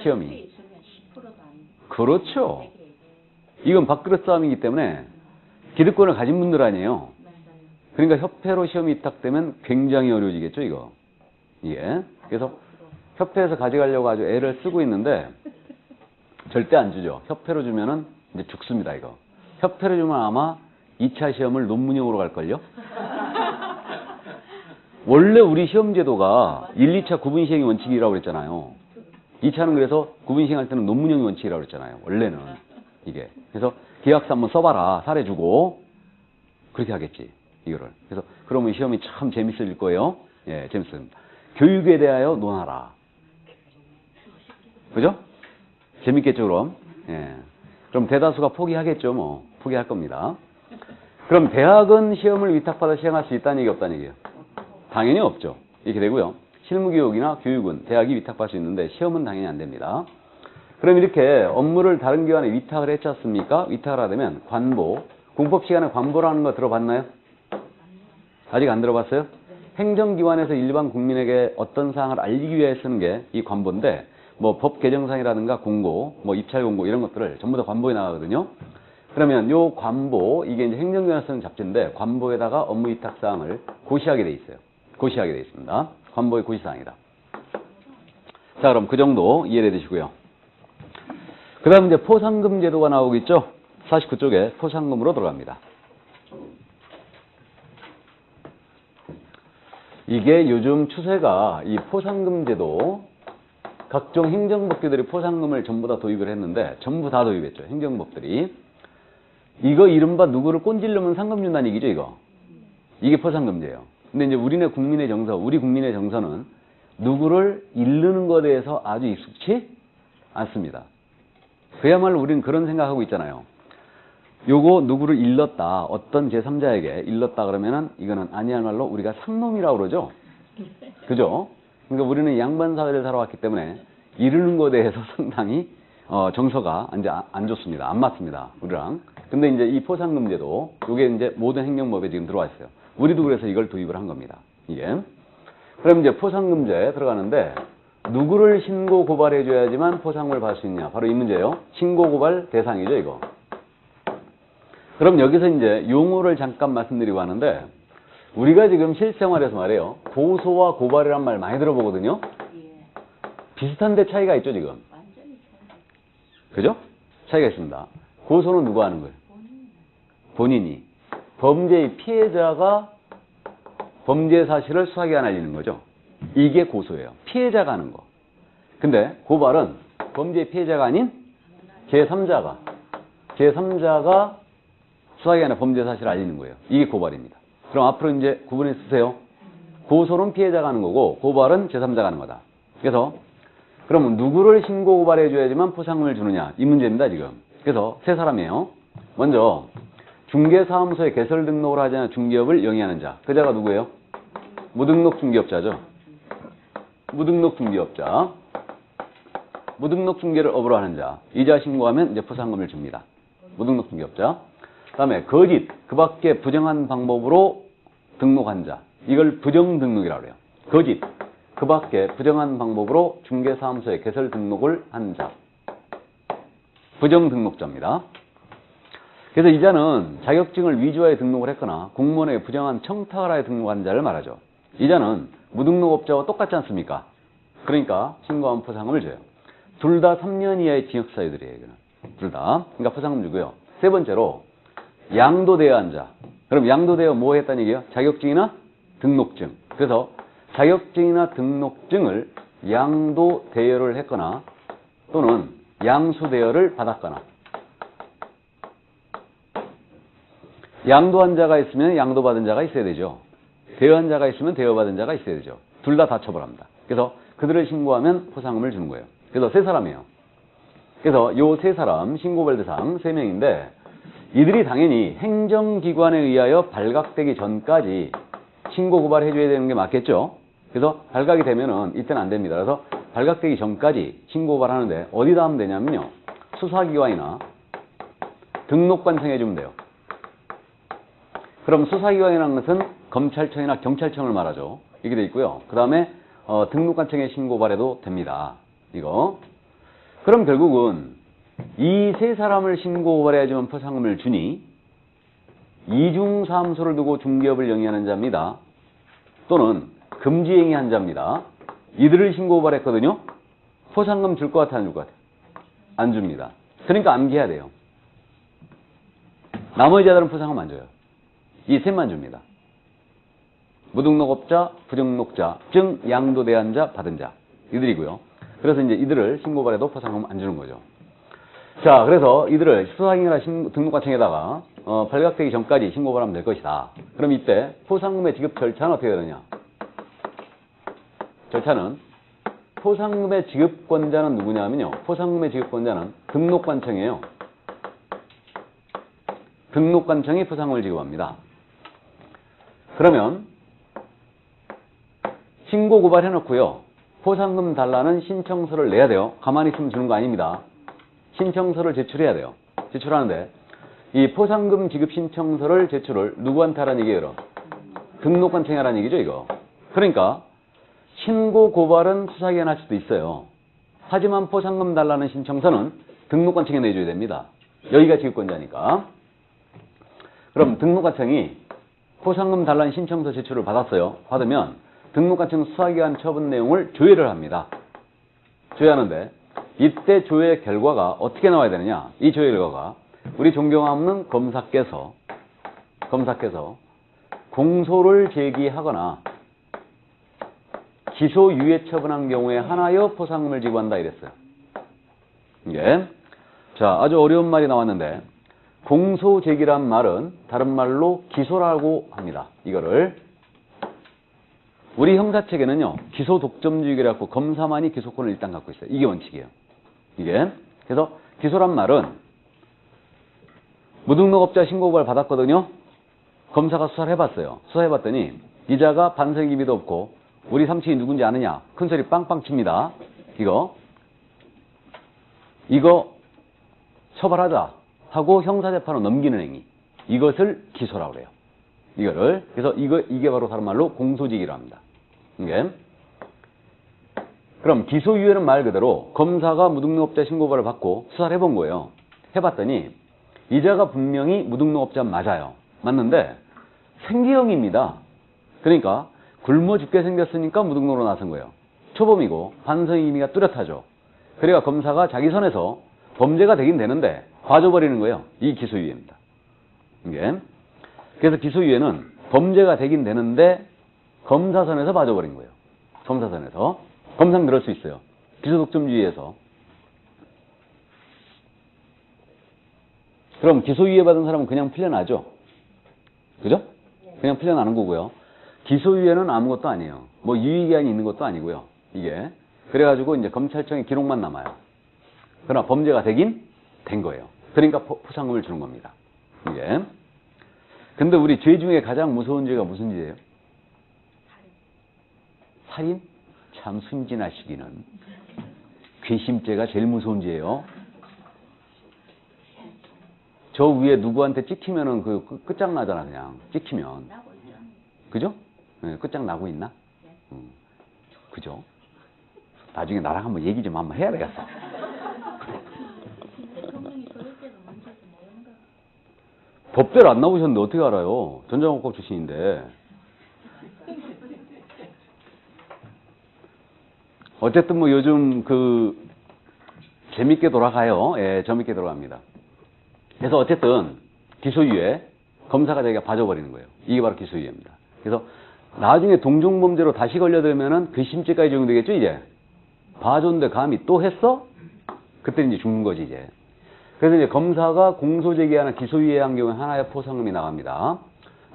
시험이. 그렇죠. 이건 밥그릇 싸움이기 때문에 기득권을 가진 분들 아니에요. 그러니까 협회로 시험이 위탁되면 굉장히 어려워지겠죠, 이거. 예. 그래서 협회에서 가져가려고 아주 애를 쓰고 있는데 절대 안 주죠. 협회로 주면은 이제 죽습니다, 이거. 협회로 주면 아마 2차 시험을 논문형으로 갈걸요? 원래 우리 시험 제도가 1, 2차 구분 시행이 원칙이라고 그랬잖아요. 2차는 그래서 구분 시행할 때는 논문형이 원칙이라고 그랬잖아요. 원래는 이게. 그래서 계약서 한번 써봐라. 사례주고 그렇게 하겠지. 이거를. 그래서 그러면 시험이 참 재밌을 거예요. 예, 재밌습니다. 교육에 대하여 논하라. 그죠? 재밌겠죠, 그럼? 예. 그럼 대다수가 포기하겠죠, 뭐. 포기할 겁니다. 그럼 대학은 시험을 위탁받아 시행할 수 있다는 얘기 없다는 얘기예요? 당연히 없죠. 이렇게 되고요. 실무교육이나 교육은 대학이 위탁받을 수 있는데 시험은 당연히 안 됩니다. 그럼 이렇게 업무를 다른 기관에 위탁을 했지 않습니까? 위탁을 하려면 관보, 공법 시간에 관보라는 거 들어봤나요? 아직 안 들어봤어요? 행정기관에서 일반 국민에게 어떤 사항을 알리기 위해 쓰는 게 이 관보인데, 뭐 법 개정상이라든가 공고, 뭐 입찰 공고 이런 것들을 전부 다 관보에 나가거든요. 그러면 요 관보, 이게 이제 행정기관에서 쓰는 잡지인데, 관보에다가 업무 위탁 사항을 고시하게 돼 있어요. 고시하게 돼 있습니다. 관보의 고시사항이다. 자, 그럼 그 정도 이해해 두시고요. 그 다음 이제 포상금 제도가 나오겠죠? 49쪽에 포상금으로 들어갑니다. 이게 요즘 추세가 이 포상금 제도, 각종 행정법규들이 포상금을 전부 다 도입을 했는데, 전부 다 도입했죠. 행정법들이. 이거 이른바 누구를 꼰질르면 상금 준다는 얘기죠, 이거. 이게 포상금제예요. 근데 이제 우리 국민의 정서는 누구를 잃는 것에 대해서 아주 익숙치 않습니다. 그야말로 우리는 그런 생각하고 있잖아요. 요거 누구를 잃었다, 어떤 제3자에게 잃었다 그러면은 이거는 아니야말로 우리가 상놈이라고 그러죠. 그죠? 그러니까 우리는 양반 사회를 살아왔기 때문에 잃는 것에 대해서 상당히 정서가 이제 안 좋습니다. 안 맞습니다. 우리랑. 근데 이제 이 포상금제도 요게 이제 모든 행정법에 지금 들어와 있어요. 우리도 그래서 이걸 도입을 한 겁니다. 이게. 그럼 이제 포상금제 들어가는데, 누구를 신고 고발해 줘야지만 포상금을 받을 수 있냐? 바로 이 문제예요. 신고 고발 대상이죠, 이거. 그럼 여기서 이제 용어를 잠깐 말씀드리고 하는데, 우리가 지금 실생활에서 말이에요. 고소와 고발이란 말 많이 들어보거든요. 비슷한데 차이가 있죠, 지금. 그죠? 차이가 있습니다. 고소는 누가 하는 거예요? 본인이. 범죄의 피해자가 범죄 사실을 수사기관에 알리는 거죠. 이게 고소예요. 피해자가 하는 거. 근데 고발은 범죄의 피해자가 아닌 제3자가 수사기관에 범죄 사실을 알리는 거예요. 이게 고발입니다. 그럼 앞으로 이제 구분해 쓰세요. 고소는 피해자가 하는 거고 고발은 제3자가 하는 거다. 그래서 그러면 누구를 신고 고발해 줘야지만 포상금을 주느냐, 이 문제입니다, 지금. 그래서 세 사람이에요. 먼저 중개사무소에 개설 등록을 하지 않은 중개업을 영위하는 자. 그 자가 누구예요? 무등록 중개업자죠. 무등록 중개업자. 무등록 중개를 업으로 하는 자. 이자 신고하면 이제 포상금을 줍니다. 무등록 중개업자. 그 다음에 거짓, 그 밖에 부정한 방법으로 등록한 자. 이걸 부정등록이라고 해요. 거짓, 그 밖에 부정한 방법으로 중개사무소에 개설 등록을 한 자. 부정등록자입니다. 그래서 이자는 자격증을 위조하여 등록을 했거나 공무원에게 부정한 청탁을 하여 등록한 자를 말하죠. 이자는 무등록업자와 똑같지 않습니까? 그러니까 신고한 포상금을 줘요. 둘 다 3년 이하의 징역사유들이에요. 둘 다. 그러니까 포상금 주고요. 세 번째로 양도대여한 자. 그럼 양도대여 뭐 했다는 얘기예요? 자격증이나 등록증. 그래서 자격증이나 등록증을 양도대여를 했거나 또는 양수대여를 받았거나, 양도한 자가 있으면 양도받은 자가 있어야 되죠. 대여한 자가 있으면 대여받은 자가 있어야 되죠. 둘 다 처벌합니다. 그래서 그들을 신고하면 포상금을 주는 거예요. 그래서 세 사람이에요. 그래서 요 세 사람 신고발 대상 3명인데 이들이 당연히 행정기관에 의하여 발각되기 전까지 신고 고발해 줘야 되는 게 맞겠죠. 그래서 발각이 되면은 이때는 안 됩니다. 그래서 발각되기 전까지 신고 고발하는데 어디다 하면 되냐면요, 수사기관이나 등록관청에 주면 돼요. 그럼 수사기관이라는 것은 검찰청이나 경찰청을 말하죠. 이게 돼 있고요. 그 다음에 등록관청에 신고발해도 됩니다. 이거. 그럼 결국은 이 세 사람을 신고고발해야지만 포상금을 주니 이중사무소를 두고 중개업을 영위하는 자입니다. 또는 금지행위한 자입니다. 이들을 신고고발했거든요. 포상금 줄 것 같아, 안 줄 것 같아? 안 줍니다. 그러니까 암기해야 돼요. 나머지 자들은 포상금 안 줘요. 이 셋만 줍니다. 무등록업자, 부등록자, 즉 양도대한 자, 받은 자, 이들이고요. 그래서 이제 이들을 신고발해도 포상금 안 주는 거죠. 자, 그래서 이들을 수사기관이나 등록관청에다가 발각되기 전까지 신고발하면 될 것이다. 그럼 이때 포상금의 지급 절차는 어떻게 되느냐? 절차는 포상금의 지급권자는 누구냐면요, 포상금의 지급권자는 등록관청이에요. 등록관청이 포상금을 지급합니다. 그러면 신고 고발해 놓고요, 포상금 달라는 신청서를 내야 돼요. 가만히 있으면 주는 거 아닙니다. 신청서를 제출해야 돼요. 제출하는데 이 포상금 지급 신청서를 제출을 누구한테 하라는 얘기예요? 등록관청에 하라는 얘기죠, 이거. 그러니까 신고 고발은 수사기관 할 수도 있어요. 하지만 포상금 달라는 신청서는 등록관청에 내줘야 됩니다. 여기가 지급권자니까. 그럼 등록관청이 포상금 달라는 신청서 제출을 받았어요. 받으면 등록관청 수사기관 처분 내용을 조회를 합니다. 조회하는데 이때 조회 결과가 어떻게 나와야 되느냐. 이 조회 결과가 우리 존경하는 검사께서 공소를 제기하거나 기소유예 처분한 경우에 한하여 포상금을 지급한다 이랬어요. 이게 자 아주 어려운 말이 나왔는데 공소 제기란 말은 다른 말로 기소라고 합니다. 이거를 우리 형사체계는요 기소 독점주의라고 검사만이 기소권을 일단 갖고 있어요. 이게 원칙이에요. 이게 그래서 기소란 말은 무등록업자 신고고발 받았거든요. 검사가 수사를 해봤어요. 수사해봤더니 이자가 반성의 기미도 없고 우리 삼촌이 누군지 아느냐? 큰소리 빵빵 칩니다. 이거 처벌하자 하고 형사재판으로 넘기는 행위. 이것을 기소라고 그래요. 이거를. 그래서 이게 바로 다른 말로 공소직이라고 합니다. 이게. 그럼 기소유예는 말 그대로 검사가 무등록업자 신고고발을 받고 수사를 해본 거예요. 해봤더니 이자가 분명히 무등록업자 맞아요. 맞는데 생계형입니다. 그러니까 굶어 죽게 생겼으니까 무등록으로 나선 거예요. 초범이고 반성의 의미가 뚜렷하죠. 그래가 검사가 자기 선에서 범죄가 되긴 되는데 봐줘버리는 거예요. 이 기소유예입니다. 이게. 그래서 기소유예는 범죄가 되긴 되는데 검사선에서 봐줘버린 거예요. 검사선에서. 검사는 그럴 수 있어요. 기소독점주의에서. 그럼 기소유예 받은 사람은 그냥 풀려나죠. 그죠? 그냥 풀려나는 거고요. 기소유예는 아무것도 아니에요. 뭐 유의기한이 있는 것도 아니고요. 이게. 그래가지고 이제 검찰청에 기록만 남아요. 그러나 범죄가 되긴 된 거예요. 그러니까 포상금을 주는 겁니다. 이게. 근데 우리 죄 중에 가장 무서운 죄가 무슨 죄예요? 살인? 참 순진하시기는. 괘씸죄가 제일 무서운 죄예요. 저 위에 누구한테 찍히면은 끝장나잖아, 그냥. 찍히면. 그죠? 네, 끝장나고 있나? 그죠? 나중에 나랑 한번 얘기 좀 한번 해야 되겠어. 법대로 안 나오셨는데 어떻게 알아요? 전자공법 출신인데. 어쨌든 뭐 요즘 재밌게 돌아가요. 예, 재밌게 돌아갑니다. 그래서 어쨌든 기소유예, 검사가 자기가 봐줘버리는 거예요. 이게 바로 기소유예입니다. 그래서 나중에 동종범죄로 다시 걸려들면은 괘씸죄까지 적용되겠죠, 이제. 봐줬는데 감히 또 했어? 그때 이제 죽는 거지, 이제. 그래서 이제 검사가 공소제기하나 기소유예한 경우에 하나의 포상금이 나갑니다.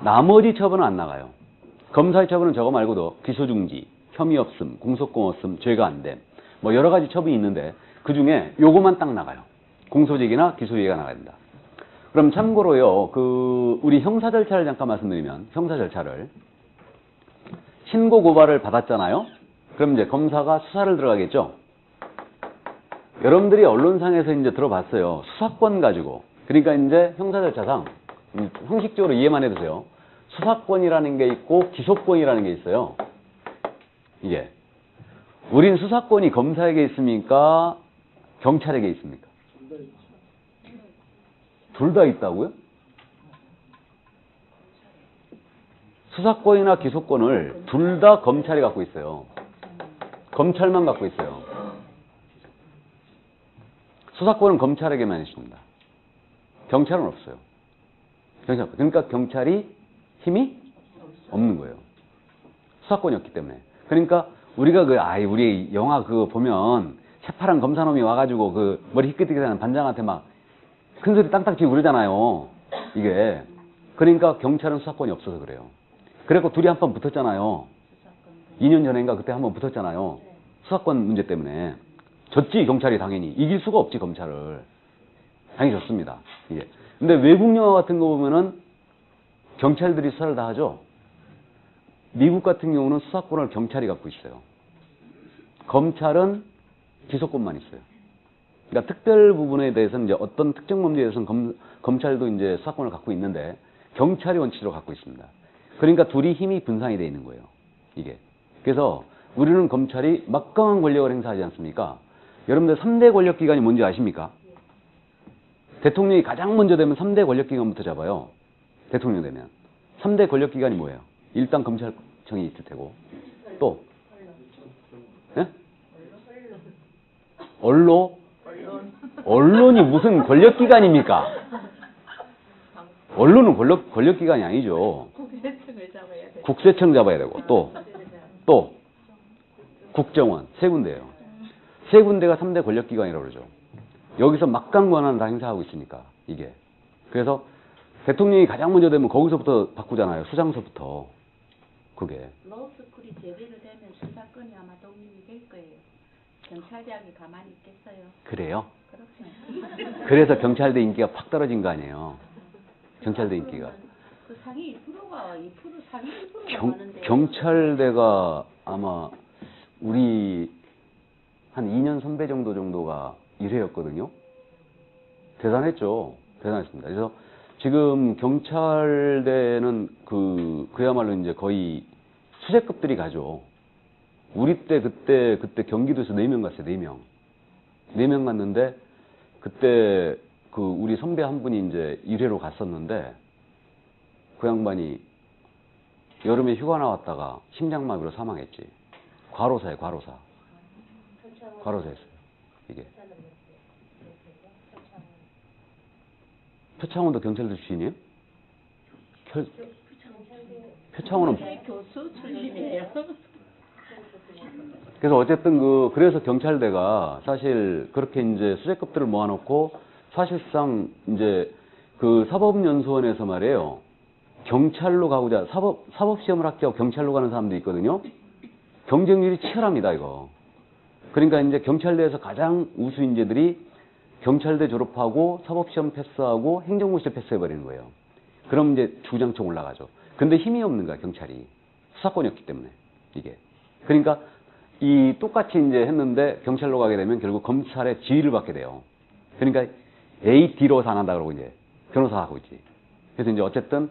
나머지 처분은 안 나가요. 검사의 처분은 저거 말고도 기소중지, 혐의 없음, 공소권 없음, 죄가 안 됨. 뭐 여러 가지 처분이 있는데 그 중에 요거만 딱 나가요. 공소제기나 기소유예가 나가야 된다. 그럼 참고로요, 우리 형사 절차를 잠깐 말씀드리면, 형사 절차를. 신고 고발을 받았잖아요? 그럼 이제 검사가 수사를 들어가겠죠? 여러분들이 언론상에서 이제 들어봤어요. 수사권 가지고. 그러니까 이제 형사 절차상, 형식적으로 이해만 해두세요. 수사권이라는 게 있고, 기소권이라는 게 있어요. 이게. 우린 수사권이 검사에게 있습니까? 경찰에게 있습니까? 둘 다 있다고요? 수사권이나 기소권을 둘 다 검찰이 갖고 있어요. 검찰만 갖고 있어요. 수사권은 검찰에게만 있습니다. 경찰은 없어요. 그러니까 경찰이 힘이 없는 거예요. 수사권이 없기 때문에. 그러니까 우리가 우리 영화 보면 새파란 검사놈이 와가지고 머리 희끗희끗하는 반장한테 막 큰소리 땅땅 치고 그러잖아요. 이게. 그러니까 경찰은 수사권이 없어서 그래요. 그래갖고 둘이 한 번 붙었잖아요. 2년 전인가 그때 한 번 붙었잖아요. 수사권 문제 때문에. 졌지, 경찰이 당연히. 이길 수가 없지, 검찰을. 당연히 졌습니다. 이게. 근데 외국 영화 같은 거 보면은 경찰들이 수사를 다 하죠. 미국 같은 경우는 수사권을 경찰이 갖고 있어요. 검찰은 기소권만 있어요. 그러니까 특별 부분에 대해서는 이제 어떤 특정 범죄에 대해서는 검찰도 이제 수사권을 갖고 있는데 경찰이 원칙으로 갖고 있습니다. 그러니까 둘이 힘이 분산이 되어 있는 거예요. 이게. 그래서 우리는 검찰이 막강한 권력을 행사하지 않습니까? 여러분들 3대 권력기관이 뭔지 아십니까? 대통령이 가장 먼저 되면 3대 권력기관부터 잡아요. 대통령 되면. 3대 권력기관이 뭐예요? 일단 검찰청이 있을 테고. 또? 네? 언론이 무슨 권력기관입니까? 언론은 권력기관이 아니죠. 국세청을 잡아야 돼. 국세청 잡아야 되고. 또? 국정원. 세 군데예요. 세 군데가 3대 권력기관이라고 그러죠. 여기서 막강 권한을 다 행사하고 있으니까, 이게. 그래서 대통령이 가장 먼저 되면 거기서부터 바꾸잖아요. 수장서부터. 그게. 로스쿨이 제대로 되면 수사권이 아마 독립이 될 거예요. 경찰대학이 가만히 있겠어요? 그래요? 그렇죠. 그래서 경찰대 인기가 팍 떨어진 거 아니에요. 경찰대 인기가. 그 상위 2%가 2%, 상위 1%가 많은데. 경찰대가 아마 우리 한 2년 선배 정도가 1회였거든요. 대단했죠. 대단했습니다. 그래서 지금 경찰대는 그야말로 이제 거의 수재급들이 가죠. 우리 때 그때 경기도에서 4명 갔어요. 4명. 4명 갔는데 그때 우리 선배 한 분이 이제 1회로 갔었는데 그 양반이 여름에 휴가 나왔다가 심장마비로 사망했지. 과로사예요, 과로사. 과로사였어요. 이게. 표창원도 경찰대 출신이에요? 표창원은 교수 출신이에요. 그래서 어쨌든 그래서 경찰대가 사실 그렇게 이제 수재급들을 모아놓고 사실상 이제 사법연수원에서 말이에요. 경찰로 가고자 사법시험을 합격하고 경찰로 가는 사람도 있거든요. 경쟁률이 치열합니다, 이거. 그러니까 이제 경찰대에서 가장 우수 인재들이 경찰대 졸업하고 사법시험 패스하고 행정고시를 패스해버리는 거예요. 그럼 이제 주구장창 올라가죠. 근데 힘이 없는 거야, 경찰이. 수사권이 없기 때문에, 이게. 그러니까 똑같이 이제 했는데 경찰로 가게 되면 결국 검찰의 지휘를 받게 돼요. 그러니까 AD로서 안 한다 그러고 이제 변호사 하고 있지. 그래서 이제 어쨌든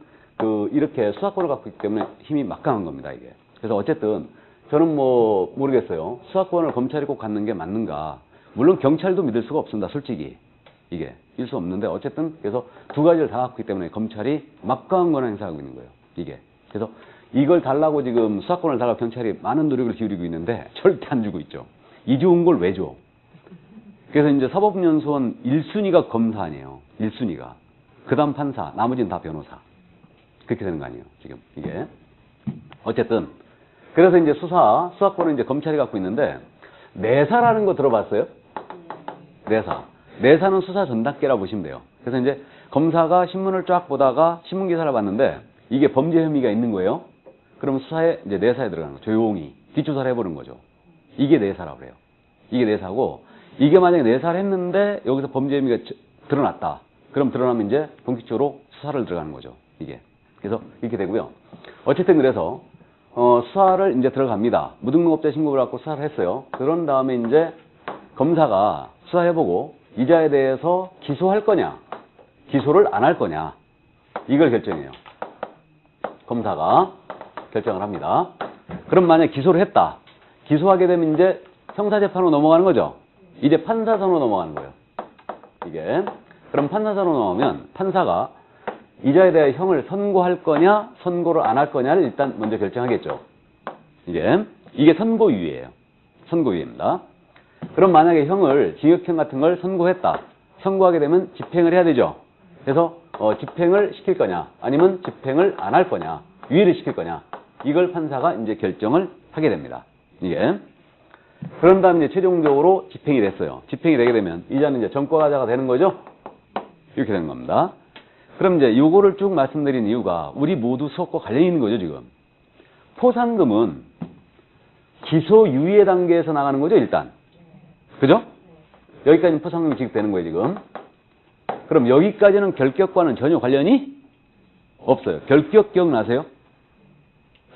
이렇게 수사권을 갖고 있기 때문에 힘이 막강한 겁니다, 이게. 그래서 어쨌든 저는 모르겠어요. 수사권을 검찰이 꼭 갖는 게 맞는가. 물론 경찰도 믿을 수가 없습니다, 솔직히. 이게. 일 수 없는데 어쨌든 그래서 두 가지를 다 갖고 있기 때문에 검찰이 막강한 권한을 행사하고 있는 거예요, 이게. 그래서 이걸 달라고 지금 수사권을 달라고 경찰이 많은 노력을 기울이고 있는데 절대 안 주고 있죠. 이 좋은 걸 왜 줘? 그래서 이제 사법연수원 1순위가 검사 아니에요. 1순위가. 그 다음 판사, 나머지는 다 변호사. 그렇게 되는 거 아니에요, 지금. 이게. 어쨌든. 그래서 이제 수사권은 이제 검찰이 갖고 있는데, 내사라는 거 들어봤어요? 내사. 내사는 수사 전닫기라고 보시면 돼요. 그래서 이제 검사가 신문을 쫙 보다가 신문 기사를 봤는데, 이게 범죄 혐의가 있는 거예요. 그럼 수사에, 이제 내사에 들어가는 거죠. 조용히. 뒷조사를 해보는 거죠. 이게 내사라고 그래요. 이게 내사고, 이게 만약에 내사를 했는데, 여기서 범죄 혐의가 드러났다. 그럼 드러나면 이제 본격적으로 수사를 들어가는 거죠. 이게. 그래서 이렇게 되고요. 어쨌든 그래서, 수사를 이제 들어갑니다. 무등록업자 신고를 갖고 수사를 했어요. 그런 다음에 이제 검사가 수사해보고, 이자에 대해서 기소할 거냐, 기소를 안 할 거냐, 이걸 결정해요. 검사가 결정을 합니다. 그럼 만약 기소를 했다. 기소하게 되면 이제 형사재판으로 넘어가는 거죠. 이제 판사선으로 넘어가는 거예요. 이게. 그럼 판사선으로 넘어가면 판사가 이자에 대해 형을 선고할 거냐, 선고를 안 할 거냐를 일단 먼저 결정하겠죠. 이게 선고유예예요. 선고유예입니다. 그럼 만약에 형을 징역형 같은 걸 선고했다. 선고하게 되면 집행을 해야 되죠. 그래서 집행을 시킬 거냐, 아니면 집행을 안 할 거냐, 유예를 시킬 거냐, 이걸 판사가 이제 결정을 하게 됩니다. 이게. 그런 다음에 이제 최종적으로 집행이 됐어요. 집행이 되게 되면 이자는 이제 전과자가 되는 거죠. 이렇게 되는 겁니다. 그럼 이제 요거를 쭉 말씀드린 이유가 우리 모두 수업과 관련이 있는 거죠, 지금. 포상금은 기소 유예 단계에서 나가는 거죠, 일단. 그죠? 여기까지는 포상금이 지급되는 거예요, 지금. 그럼 여기까지는 결격과는 전혀 관련이 없어요. 결격 기억나세요?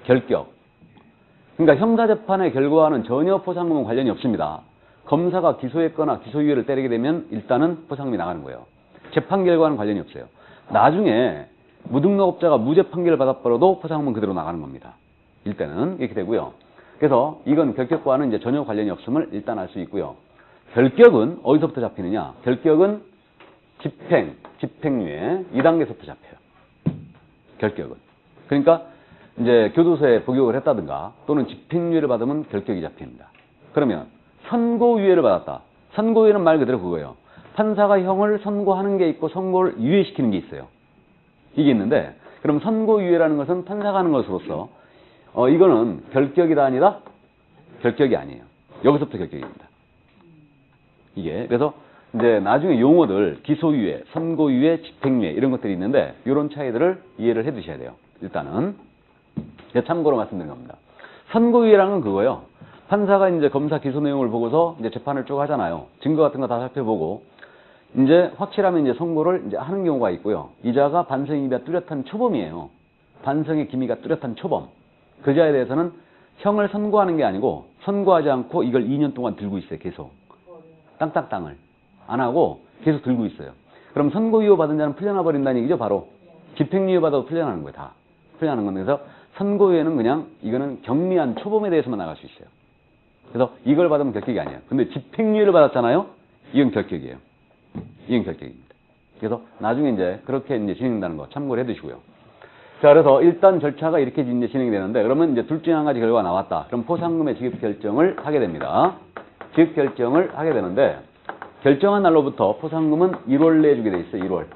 결격. 그러니까 형사재판의 결과와는 전혀 포상금은 관련이 없습니다. 검사가 기소했거나 기소유예를 때리게 되면 일단은 포상금이 나가는 거예요. 재판 결과와는 관련이 없어요. 나중에 무등록업자가 무죄 판결을 받았더라도 포상금은 그대로 나가는 겁니다. 일단은 이렇게 되고요. 그래서 이건 결격과는 이제 전혀 관련이 없음을 일단 알 수 있고요. 결격은 어디서부터 잡히느냐? 결격은 집행유예 2단계서부터 잡혀요. 결격은. 그러니까 이제 교도소에 복역을 했다든가 또는 집행유예를 받으면 결격이 잡힙니다. 그러면 선고유예를 받았다. 선고유예는 말 그대로 그거예요. 판사가 형을 선고하는 게 있고 선고를 유예시키는 게 있어요. 이게 있는데 그럼 선고유예라는 것은 판사가 하는 것으로서 이거는 결격이다 아니다? 결격이 아니에요. 여기서부터 결격입니다. 이게 그래서 이제 나중에 용어들 기소유예, 선고유예, 집행유예 이런 것들이 있는데 이런 차이들을 이해를 해 두셔야 돼요. 일단은 참고로 말씀드린 겁니다. 선고유예라는 건 그거예요. 판사가 이제 검사 기소 내용을 보고서 이제 재판을 쭉 하잖아요. 증거 같은 거 다 살펴보고 이제 확실하면 이제 선고를 이제 하는 경우가 있고요. 이자가 반성의 기미가 뚜렷한 초범이에요. 반성의 기미가 뚜렷한 초범. 그 자에 대해서는 형을 선고하는 게 아니고 선고하지 않고 이걸 2년 동안 들고 있어요. 계속. 땅땅땅을. 안 하고 계속 들고 있어요. 그럼 선고유예 받은 자는 풀려나 버린다는 얘기죠. 바로. 집행유예 받아도 풀려나는 거예요. 다. 풀려나는 건데 그래서 선고유예는 그냥 이거는 경미한 초범에 대해서만 나갈 수 있어요. 그래서 이걸 받으면 결격이 아니에요. 근데 집행유예를 받았잖아요. 이건 결격이에요. 이건 결격입니다. 그래서 나중에 이제 그렇게 이제 진행된다는 거 참고를 해 두시고요. 자, 그래서 일단 절차가 이렇게 이제 진행이 되는데 그러면 이제 둘 중에 한 가지 결과가 나왔다. 그럼 포상금의 지급 결정을 하게 됩니다. 지급 결정을 하게 되는데 결정한 날로부터 포상금은 1월 내에 주게 돼 있어요. 1월.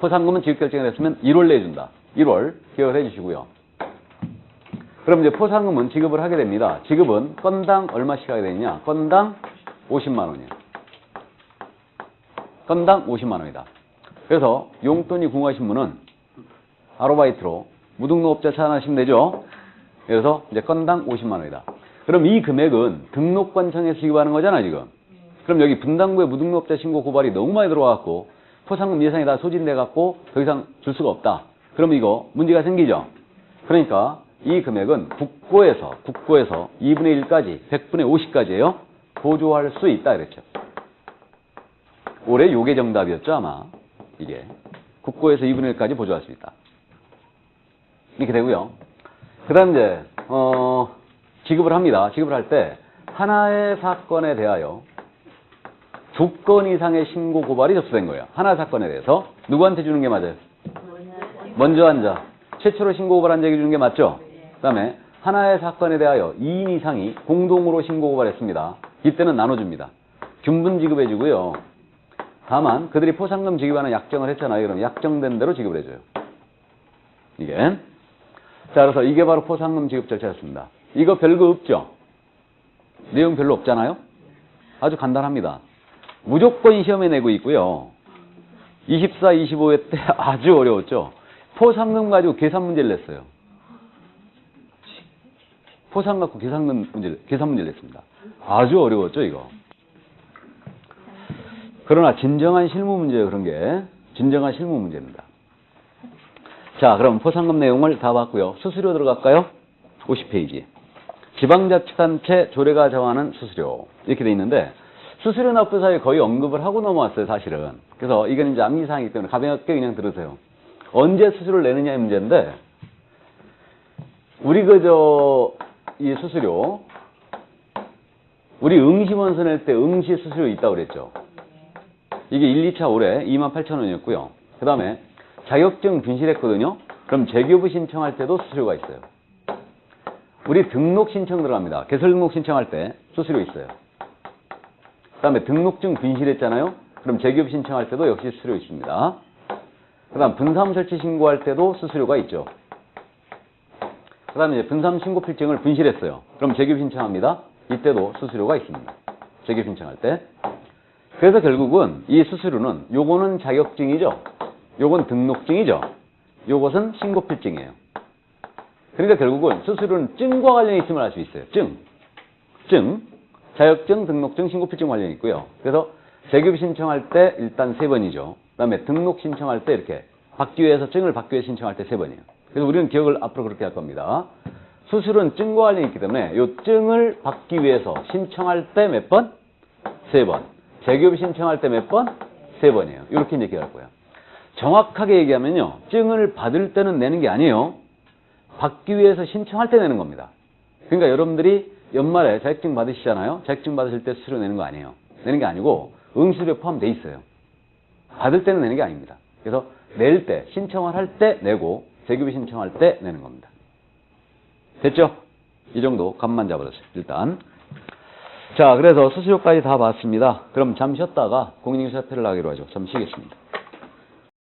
포상금은 지급 결정이 됐으면 1월 내에 준다. 1월 기억을 해 주시고요. 그럼 이제 포상금은 지급을 하게 됩니다. 지급은 건당 얼마씩 하게 되느냐? 건당 50만 원이에요. 건당 50만 원이다. 그래서 용돈이 궁금하신 분은 아르바이트로 무등록업자 찾아내시면 되죠. 그래서 이제 건당 50만 원이다. 그럼 이 금액은 등록관청에서 지급하는 거잖아 지금. 그럼 여기 분당구에 무등록업자 신고 고발이 너무 많이 들어와갖고 포상금 예산이 다 소진돼갖고 더 이상 줄 수가 없다. 그럼 이거 문제가 생기죠. 그러니까 이 금액은 국고에서 2분의 1까지 100분의 50까지예요. 보조할 수 있다 그랬죠. 올해 요게 정답이었죠 아마. 이게 국고에서 2분의 1까지 보조할 수 있다. 이렇게 되고요. 그 다음 이제 지급을 합니다. 지급을 할 때 하나의 사건에 대하여 2건 이상의 신고 고발이 접수된 거예요. 하나의 사건에 대해서 누구한테 주는 게 맞아요? 먼저 한 자. 최초로 신고 고발한 자에게 주는 게 맞죠? 그 다음에 하나의 사건에 대하여 2인 이상이 공동으로 신고 고발했습니다. 이때는 나눠줍니다. 균분 지급해주고요. 다만 그들이 포상금 지급하는 약정을 했잖아요. 그럼 약정된 대로 지급을 해줘요. 이게. 자, 그래서 이게 바로 포상금 지급 절차였습니다. 이거 별거 없죠? 내용 별로 없잖아요? 아주 간단합니다. 무조건 시험에 내고 있고요. 24, 25회 때 아주 어려웠죠? 포상금 가지고 계산 문제를 냈어요. 포상 갖고 계산 문제를 냈습니다. 아주 어려웠죠, 이거. 그러나 진정한 실무 문제예요, 그런 게. 진정한 실무 문제입니다. 자, 그럼 포상금 내용을 다 봤고요. 수수료 들어갈까요? 50페이지. 지방자치단체 조례가 정하는 수수료. 이렇게 돼 있는데, 수수료 납부 사유에 거의 언급을 하고 넘어왔어요, 사실은. 그래서 이건 이제 암기사항이기 때문에 가볍게 그냥 들으세요. 언제 수수료를 내느냐의 문제인데, 우리 이 수수료, 우리 응시원서 낼 때 응시 수수료 있다고 그랬죠. 이게 1, 2차 올해 28,000원이었고요. 그 다음에 자격증 분실했거든요. 그럼 재교부 신청할 때도 수수료가 있어요. 우리 등록 신청 들어갑니다. 개설 등록 신청할 때 수수료 있어요. 그 다음에 등록증 분실했잖아요. 그럼 재교부 신청할 때도 역시 수수료 있습니다. 그 다음 분삼 설치 신고할 때도 수수료가 있죠. 그 다음에 이제 분삼 신고 필증을 분실했어요. 그럼 재교부 신청합니다. 이때도 수수료가 있습니다. 재교부 신청할 때. 그래서 결국은 이 수수료는 요거는 자격증이죠. 요건 등록증이죠. 요것은 신고 필증이에요. 그러니까 결국은 수수료는 증과 관련이 있음을 알 수 있어요. 증. 자격증, 등록증, 신고 필증 관련이 있고요. 그래서 재교부 신청할 때 일단 3번이죠. 그 다음에 등록 신청할 때 이렇게 받기 위해서 증을 받기 위해서 신청할 때 3번이에요. 그래서 우리는 기억을 앞으로 그렇게 할 겁니다. 수수료는 증과 관련이 있기 때문에 이 증을 받기 위해서 신청할 때 몇 번? 3번. 재교부 신청할 때 몇 번? 3번이에요. 이렇게 이제 기억할 거예요. 정확하게 얘기하면요. 증을 받을 때는 내는 게 아니에요. 받기 위해서 신청할 때 내는 겁니다. 그러니까 여러분들이 연말에 자격증 받으시잖아요. 자격증 받으실 때 수수료 내는 거 아니에요. 내는 게 아니고 응시료에 포함되어 있어요. 받을 때는 내는 게 아닙니다. 그래서 낼 때, 신청을 할 때 내고 재규비 신청할 때 내는 겁니다. 됐죠? 이 정도 감만 잡아주세요. 일단. 자, 그래서 수수료까지 다 봤습니다. 그럼 잠시 쉬었다가 공인중개사협회를 하기로 하죠. 잠시 쉬겠습니다.